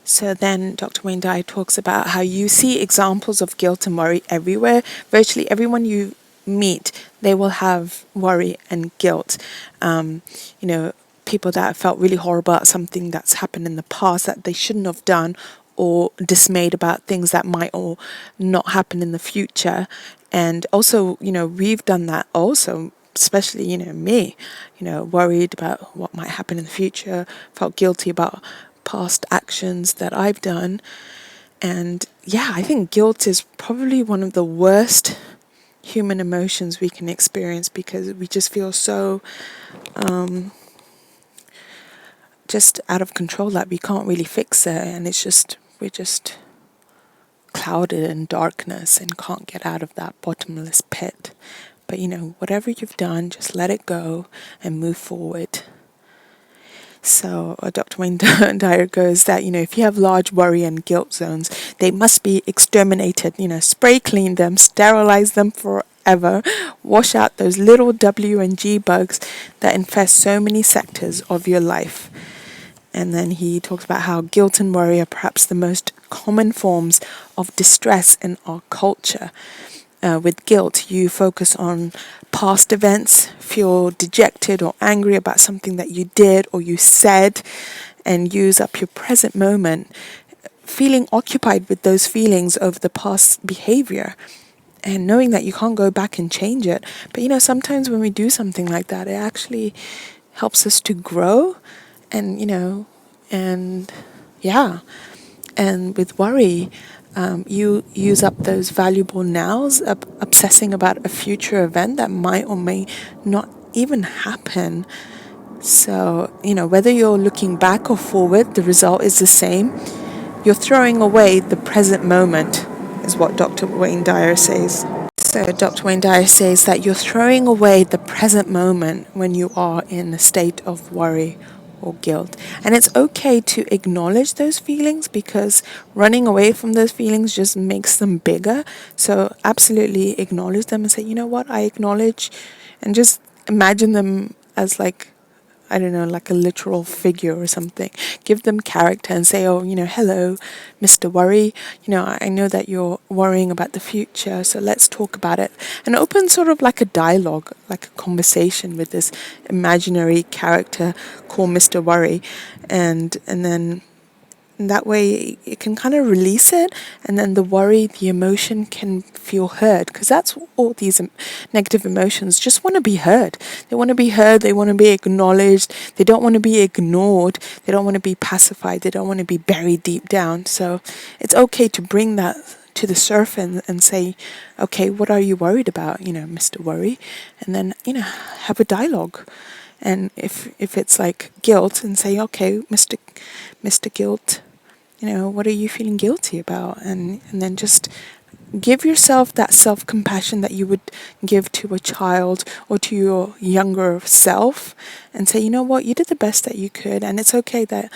So then Dr. Wayne Dyer talks about how you see examples of guilt and worry everywhere. Virtually everyone you meet, they will have worry and guilt. People that felt really horrible about something that's happened in the past that they shouldn't have done, or dismayed about things that might or not happen in the future. And also, we've done that also, especially, me, worried about what might happen in the future, felt guilty about past actions that I've done. And yeah, I think guilt is probably one of the worst human emotions we can experience, because we just feel so just out of control that we can't really fix it, and we're just clouded in darkness and can't get out of that bottomless pit. But whatever you've done, just let it go and move forward. So Dr. Wayne Dyer goes that, if you have large worry and guilt zones, they must be exterminated. Spray clean them, sterilize them forever, wash out those little W and G bugs that infest so many sectors of your life. And then he talks about how guilt and worry are perhaps the most common forms of distress in our culture. With guilt, you focus on past events, feel dejected or angry about something that you did or you said, and use up your present moment, feeling occupied with those feelings of the past behavior, and knowing that you can't go back and change it. But sometimes when we do something like that, it actually helps us to grow. And and with worry, you use up those valuable nows, obsessing about a future event that might or may not even happen. So, whether you're looking back or forward, the result is the same. You're throwing away the present moment, is what Dr. Wayne Dyer says. So Dr. Wayne Dyer says that you're throwing away the present moment when you are in a state of worry or guilt. And it's okay to acknowledge those feelings, because running away from those feelings just makes them bigger. So absolutely acknowledge them and say, you know what, I acknowledge, and just imagine them as like I don't know, like a literal figure or something. Give them character and say, oh, hello, Mr. Worry. I know that you're worrying about the future, so let's talk about it. And open sort of like a dialogue, like a conversation with this imaginary character called Mr. Worry. And then that way it can kind of release it, and then the worry, the emotion can feel heard, because that's all these negative emotions just want to be heard. They want to be heard, they want to be acknowledged, they don't want to be ignored, they don't want to be pacified, they don't want to be buried deep down. So it's okay to bring that to the surface and say, okay, what are you worried about, Mr. Worry? And then, have a dialogue. And if it's like guilt, and say, okay, Mr. Guilt, what are you feeling guilty about? And then just give yourself that self-compassion that you would give to a child or to your younger self, and say, you know what, you did the best that you could, and it's okay that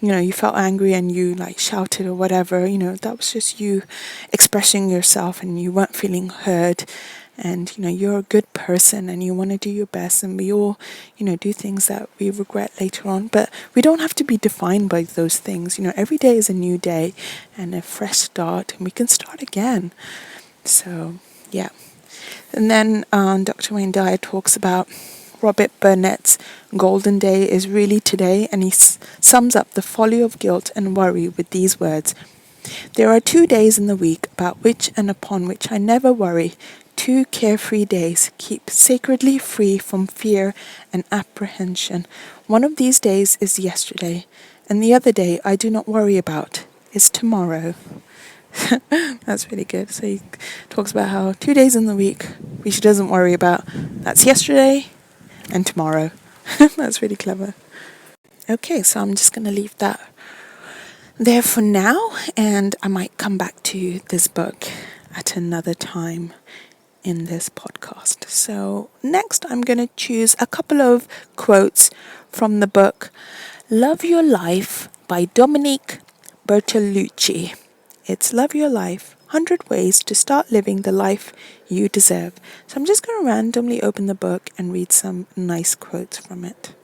you felt angry and you like shouted or whatever. That was just you expressing yourself, and you weren't feeling heard. And you're a good person, and you want to do your best, and we all do things that we regret later on, but we don't have to be defined by those things. Every day is a new day and a fresh start, and we can start again. So yeah. And then Dr. Wayne Dyer talks about Robert Burnett's golden day is really today, and he sums up the folly of guilt and worry with these words: there are 2 days in the week about which and upon which I never worry. 2 carefree days, keep sacredly free from fear and apprehension. One of these days is yesterday, and the other day I do not worry about is tomorrow. That's really good. So he talks about how 2 days in the week which he doesn't worry about, that's yesterday and tomorrow. That's really clever. Okay, so I'm just going to leave that there for now, and I might come back to this book at another time in this podcast. So next I'm going to choose a couple of quotes from the book Love Your Life by Dominique Bertolucci. It's Love Your Life, 100 Ways to Start Living the Life You Deserve. So I'm just going to randomly open the book and read some nice quotes from it.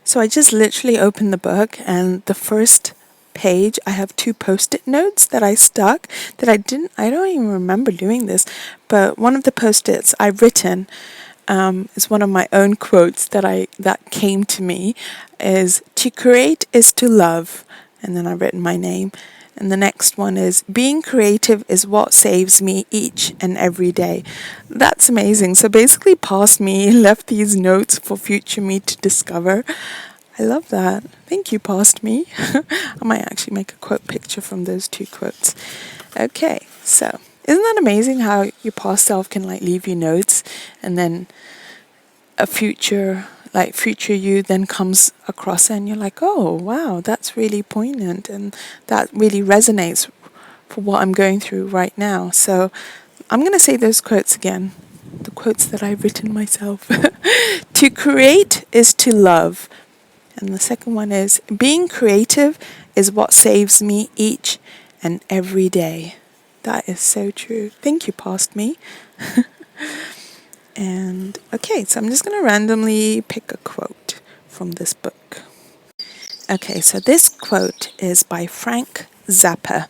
So I just literally opened the book, and the first page I have 2 post-it notes that I stuck that I don't even remember doing this, but one of the post-its I've written is one of my own quotes that came to me, is to create is to love, and then I've written my name. And the next one is, being creative is what saves me each and every day. That's amazing. So basically past me left these notes for future me to discover. I love that. Thank you, past me. I might actually make a quote picture from those 2 quotes. Okay, so isn't that amazing how your past self can leave you notes, and then a future you then comes across, and you're like, oh wow, that's really poignant, and that really resonates for what I'm going through right now. So I'm going to say those quotes again, the quotes that I've written myself. To create is to love. And the second one is, being creative is what saves me each and every day. That is so true. Thank you, past me. And okay, so I'm just going to randomly pick a quote from this book. Okay, so this quote is by Frank Zappa.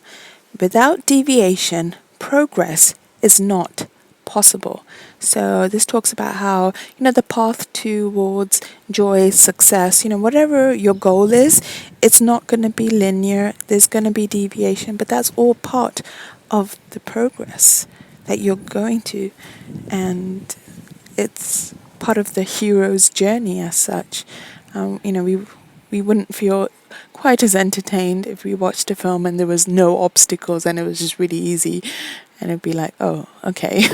Without deviation, progress is not possible. So this talks about how, the path towards joy, success, whatever your goal is, it's not going to be linear. There's going to be deviation, but that's all part of the progress that you're going to. And it's part of the hero's journey as such. We wouldn't feel quite as entertained if we watched a film and there was no obstacles and it was just really easy, and it'd be like, oh, okay.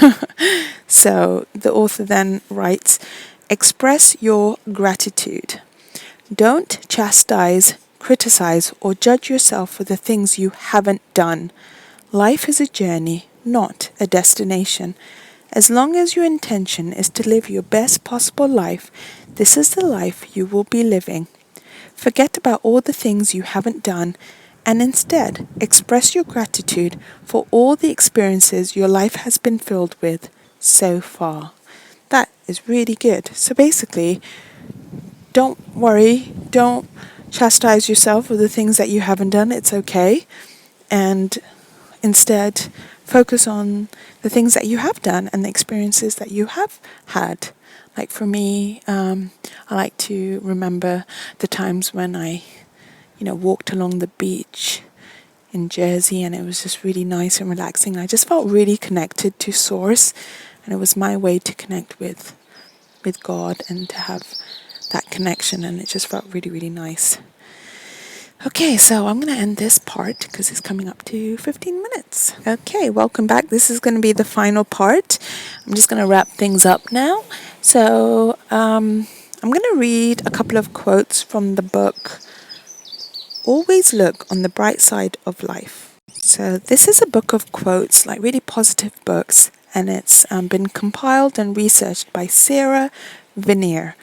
So the author then writes, express your gratitude. Don't chastise, criticize, or judge yourself for the things you haven't done. Life is a journey, not a destination. As long as your intention is to live your best possible life, this is the life you will be living. Forget about all the things you haven't done, and instead express your gratitude for all the experiences your life has been filled with so far. That is really good. So basically, don't worry, don't chastise yourself for the things that you haven't done. It's okay. And instead, focus on the things that you have done and the experiences that you have had. Like for me, I like to remember the times when I, walked along the beach in Jersey, and it was just really nice and relaxing. I just felt really connected to Source, and it was my way to connect with God and to have that connection, and it just felt really, really nice. Okay, so I'm going to end this part because it's coming up to 15 minutes. Okay, welcome back. This is going to be the final part. I'm just going to wrap things up now. So I'm going to read a couple of quotes from the book Always Look on the Bright Side of Life. So this is a book of quotes, like really positive books, and it's been compiled and researched by Sarah Vanier.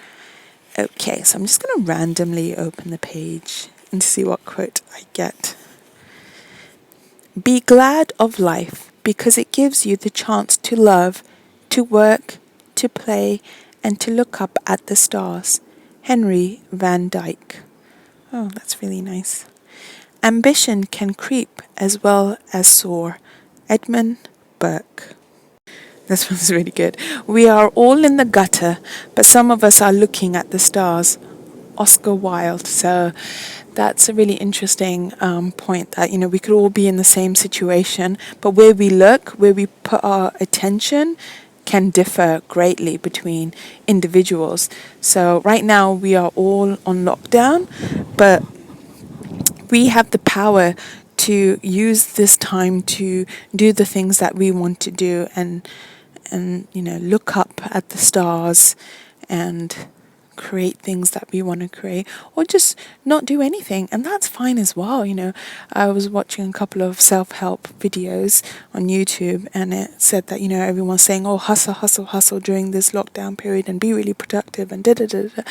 Okay, so I'm just going to randomly open the page and see what quote I get. Be glad of life because it gives you the chance to love, to work, to play, and to look up at the stars. Henry Van Dyke. Oh, that's really nice. Ambition can creep as well as soar. Edmund Burke. This one's really good. We are all in the gutter, but some of us are looking at the stars. Oscar Wilde. So that's a really interesting point that, we could all be in the same situation, but where we look, where we put our attention can differ greatly between individuals. So right now we are all on lockdown, but we have the power to use this time to do the things that we want to do and look up at the stars and create things that we want to create, or just not do anything, and that's fine as well. I was watching a couple of self-help videos on YouTube, and it said that everyone's saying, oh, hustle, hustle, hustle during this lockdown period and be really productive and da da da da.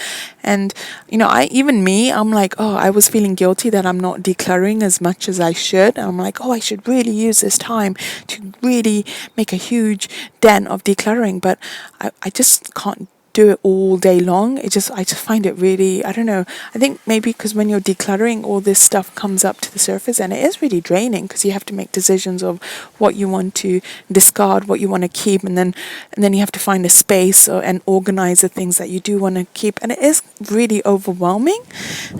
And I'm like, oh, I was feeling guilty that I'm not decluttering as much as I should. I'm like, oh, I should really use this time to really make a huge dent of decluttering, but I just can't do it all day long. I just find it really, I don't know, I think maybe because when you're decluttering, all this stuff comes up to the surface, and it is really draining because you have to make decisions of what you want to discard, what you want to keep, and then you have to find a space and organize the things that you do want to keep, and it is really overwhelming.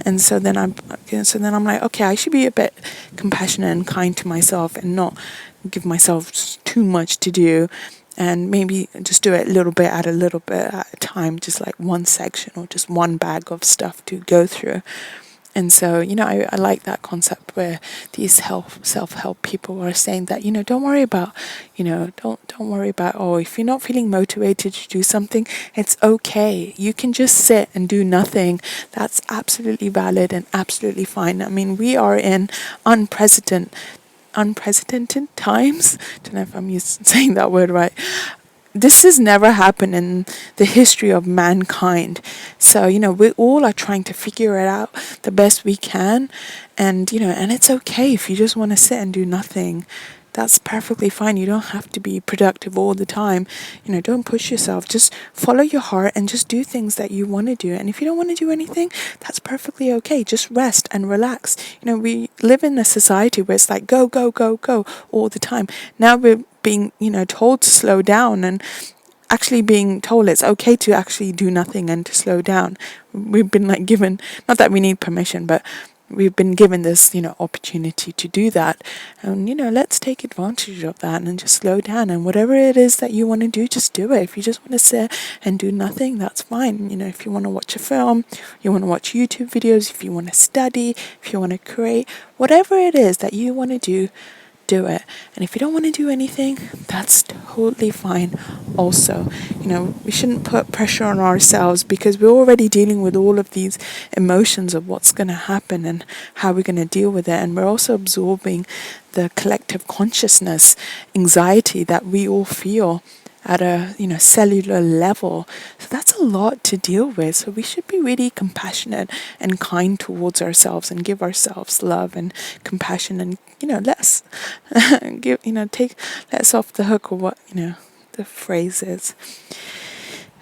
And so then I'm like, okay, I should be a bit compassionate and kind to myself and not give myself too much to do, and maybe just do it a little bit at a time, just like one section or just one bag of stuff to go through. And so, I like that concept where these self-help people are saying that, don't worry about, don't worry about, oh, if you're not feeling motivated to do something, it's okay. You can just sit and do nothing. That's absolutely valid and absolutely fine. I mean, we are in unprecedented times. Don't know if I'm saying that word right. This has never happened in the history of mankind. So, we all are trying to figure it out the best we can. And, and it's okay if you just want to sit and do nothing. That's perfectly fine. You don't have to be productive all the time. Don't push yourself. Just follow your heart and just do things that you want to do. And if you don't want to do anything, that's perfectly okay. Just rest and relax. We live in a society where it's like go, go, go, go all the time. Now we're being, told to slow down, and actually being told it's okay to actually do nothing and to slow down. We've been given, not that we need permission, but we've been given this, opportunity to do that. And, let's take advantage of that and just slow down. And whatever it is that you want to do, just do it. If you just want to sit and do nothing, that's fine. If you want to watch a film, you want to watch YouTube videos, if you want to study, if you want to create, whatever it is that you want to do it. And if you don't want to do anything, that's totally fine also. We shouldn't put pressure on ourselves because we're already dealing with all of these emotions of what's going to happen and how we're going to deal with it, and we're also absorbing the collective consciousness anxiety that we all feel at a cellular level. So that's a lot to deal with. So we should be really compassionate and kind towards ourselves and give ourselves love and compassion, and let us take let's off the hook, or what the phrase is.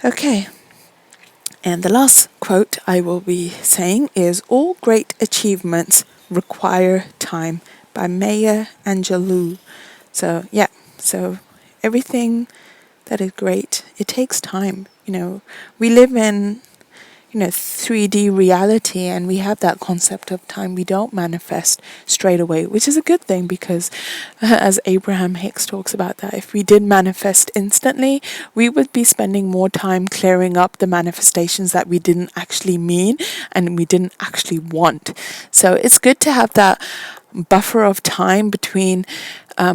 Okay. And the last quote I will be saying is, "All great achievements require time," by Maya Angelou. So, yeah, so everything that is great, it takes time. We live in 3D reality, and we have that concept of time. We don't manifest straight away, which is a good thing, because as Abraham Hicks talks about, that if we did manifest instantly, we would be spending more time clearing up the manifestations that we didn't actually mean and we didn't actually want. So it's good to have that buffer of time between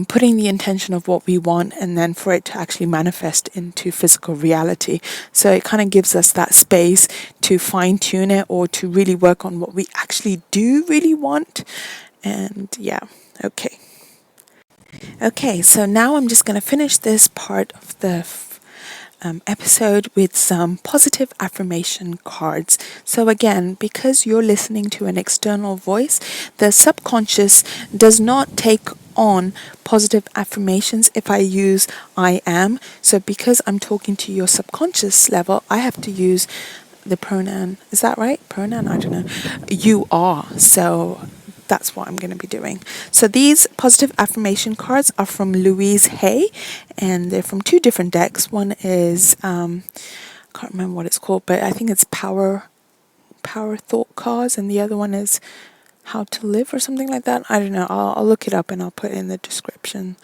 putting the intention of what we want and then for it to actually manifest into physical reality. So it kind of gives us that space to fine tune it, or to really work on what we actually do really want. And yeah, okay. Okay, so now I'm just going to finish this part of the episode with some positive affirmation cards. So again, because you're listening to an external voice, the subconscious does not take on positive affirmations if I use I am. So because I'm talking to your subconscious level, I have to use the pronoun. Is that right? Pronoun? I don't know. You are. So that's what I'm going to be doing. So these positive affirmation cards are from Louise Hay, and they're from two different decks. One is I can't remember what it's called, but I think it's Power Thought cards, and the other one is How to Live or something like that. I don't know. I'll look it up and I'll put it in the description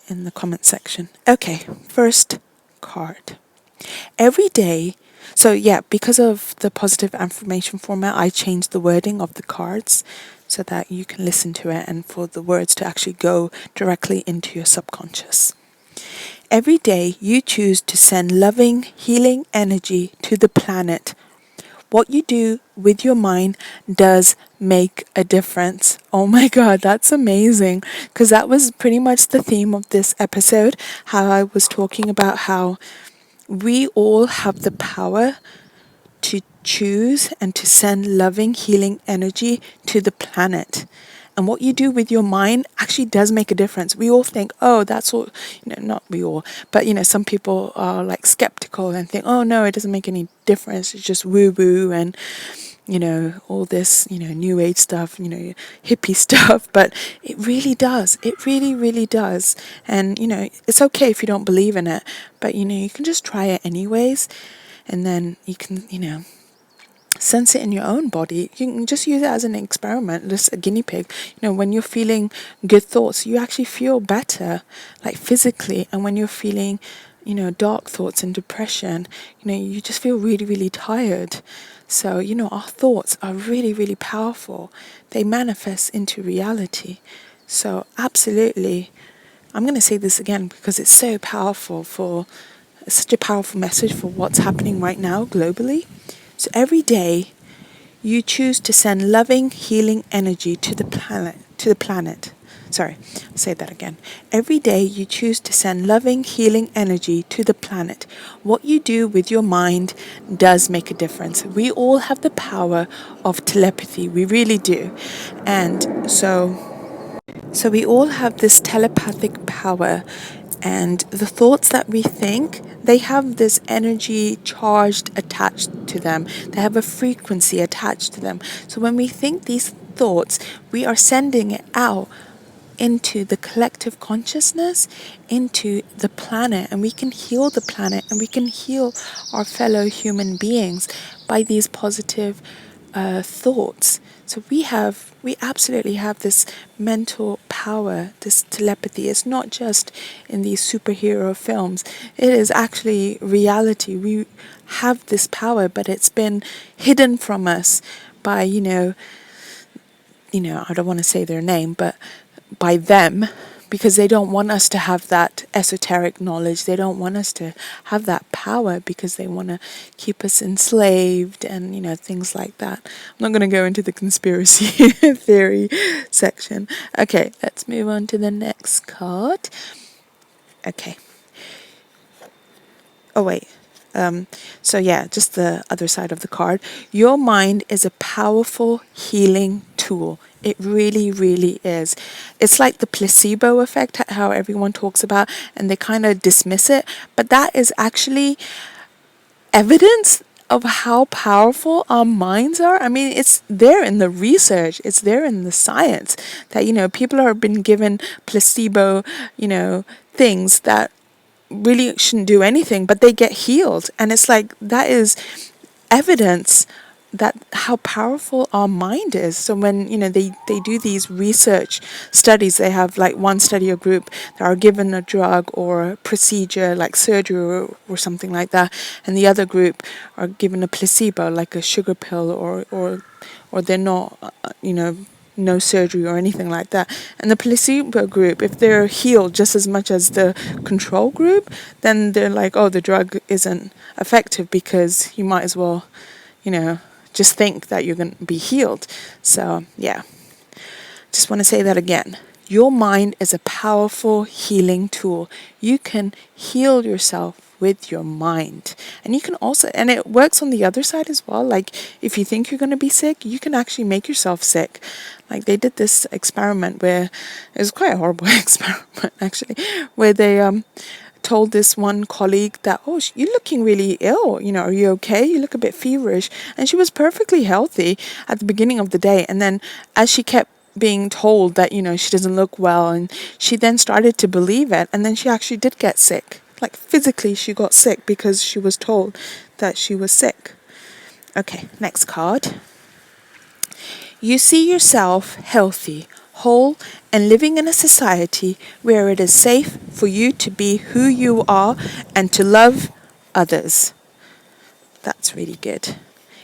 in the comment section. Okay, first card. Every day. So yeah, because of the positive affirmation format, I changed the wording of the cards so that you can listen to it and for the words to actually go directly into your subconscious. Every day you choose to send loving, healing energy to the planet. What you do with your mind does make a difference. Oh my God, that's amazing. Because that was pretty much the theme of this episode, how I was talking about how we all have the power to choose and to send loving, healing energy to the planet. And what you do with your mind actually does make a difference. We all think, oh, that's all, not we all, but, some people are like skeptical and think, oh, no, it doesn't make any difference. It's just woo woo and, all this, new age stuff, hippie stuff. But it really does. It really, really does. And, it's okay if you don't believe in it, but, you can just try it anyways. And then you can, sense it in your own body. You can just use it as an experiment, just a guinea pig. When you're feeling good thoughts, you actually feel better, like physically. And when you're feeling, dark thoughts and depression, you just feel really, really tired. So, our thoughts are really, really powerful. They manifest into reality. So, absolutely, I'm going to say this again because it's so powerful it's such a powerful message for what's happening right now globally. So every day you choose to send loving, healing energy to the planet. Sorry, I'll say that again. Every day you choose to send loving, healing energy to the planet. What you do with your mind does make a difference. We all have the power of telepathy. We really do. And so we all have this telepathic power, and the thoughts that we think, they have this energy charged attached to them. They have a frequency attached to them. So when we think these thoughts, we are sending it out into the collective consciousness, into the planet, and we can heal the planet and we can heal our fellow human beings by these positive thoughts. So we absolutely have this mental power, this telepathy. It's not just in these superhero films. It is actually reality. We have this power, but it's been hidden from us by, I don't want to say their name, but by them, because they don't want us to have that esoteric knowledge. They don't want us to have that power because they want to keep us enslaved and, things like that. I'm not going to go into the conspiracy theory section. Okay, let's move on to the next card. Okay. Oh, wait. So yeah, just the other side of the card. Your mind is a powerful healing tool. It really, really is. It's like the placebo effect, how everyone talks about, and they kind of dismiss it. But that is actually evidence of how powerful our minds are. I mean, it's there in the research, it's there in the science that, people have been given placebo, things that really shouldn't do anything, but they get healed. And it's like that is evidence that how powerful our mind is. So when they do these research studies, they have like one study or group that are given a drug or a procedure like surgery or something like that, and the other group are given a placebo like a sugar pill or they're not no surgery or anything like that. And the placebo group, if they're healed just as much as the control group, then they're like, oh, the drug isn't effective because you might as well just think that you're going to be healed. So, yeah, just want to say that again. Your mind is a powerful healing tool. You can heal yourself with your mind. And you can also, and it works on the other side as well. Like if you think you're going to be sick, you can actually make yourself sick. Like they did this experiment where, it was quite a horrible experiment actually, where they told this one colleague that, oh, you're looking really ill, are you okay? You look a bit feverish. And she was perfectly healthy at the beginning of the day. And then as she kept being told that, she doesn't look well, and she then started to believe it. And then she actually did get sick. Like physically she got sick because she was told that she was sick. Okay, next card. You see yourself healthy, whole, and living in a society where it is safe for you to be who you are and to love others. That's really good.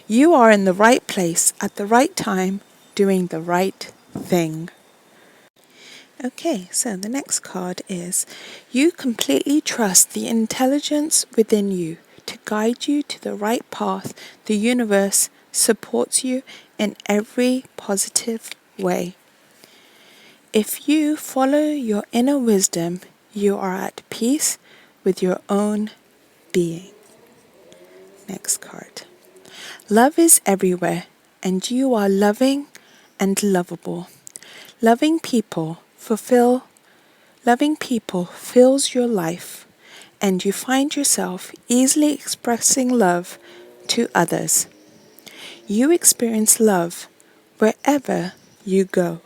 You are in the right place at the right time, doing the right thing. Okay, so the next card is you completely trust the intelligence within you to guide you to the right path. The universe supports you in every positive way. If you follow your inner wisdom, you are at peace with your own being. Next card. Love is everywhere, and you are loving and lovable. Loving people fills your life, and you find yourself easily expressing love to others. You experience love wherever you go.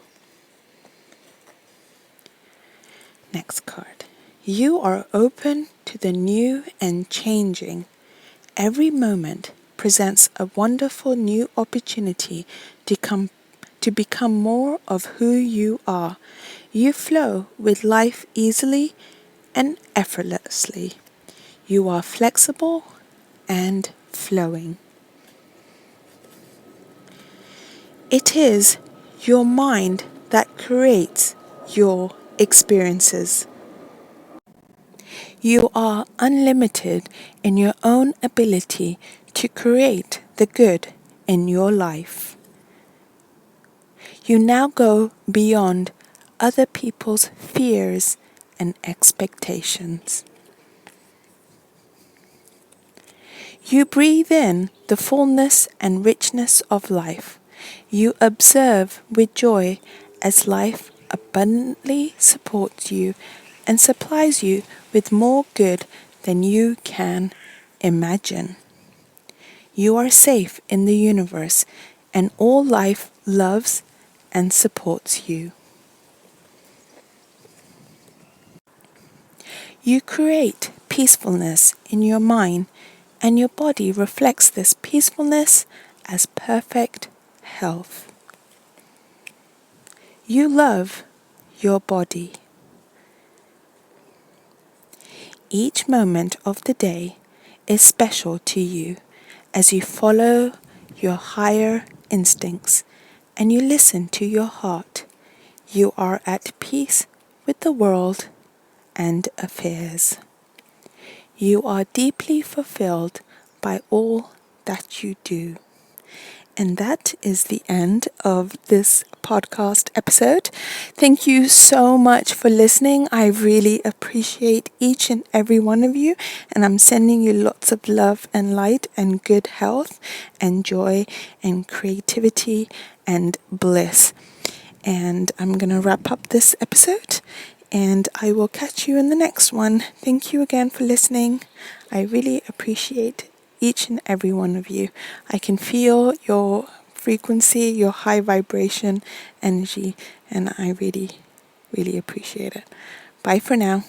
Next card. You are open to the new and changing. Every moment presents a wonderful new opportunity to become more of who you are. You flow with life easily and effortlessly. You are flexible and flowing. It is your mind that creates your experiences. You are unlimited in your own ability to create the good in your life. You now go beyond other people's fears and expectations. You breathe in the fullness and richness of life. You observe with joy as life abundantly supports you and supplies you with more good than you can imagine. You are safe in the universe, and all life loves and supports you. You create peacefulness in your mind, and your body reflects this peacefulness as perfect health. You love your body. Each moment of the day is special to you as you follow your higher instincts and you listen to your heart. You are at peace with the world and affairs. You are deeply fulfilled by all that you do. And that is the end of this podcast episode. Thank you so much for listening. I really appreciate each and every one of you. And I'm sending you lots of love and light and good health and joy and creativity and bliss. And I'm going to wrap up this episode. And I will catch you in the next one. Thank you again for listening. I really appreciate each and every one of you. I can feel your frequency, your high vibration energy, and I really, really appreciate it. Bye for now.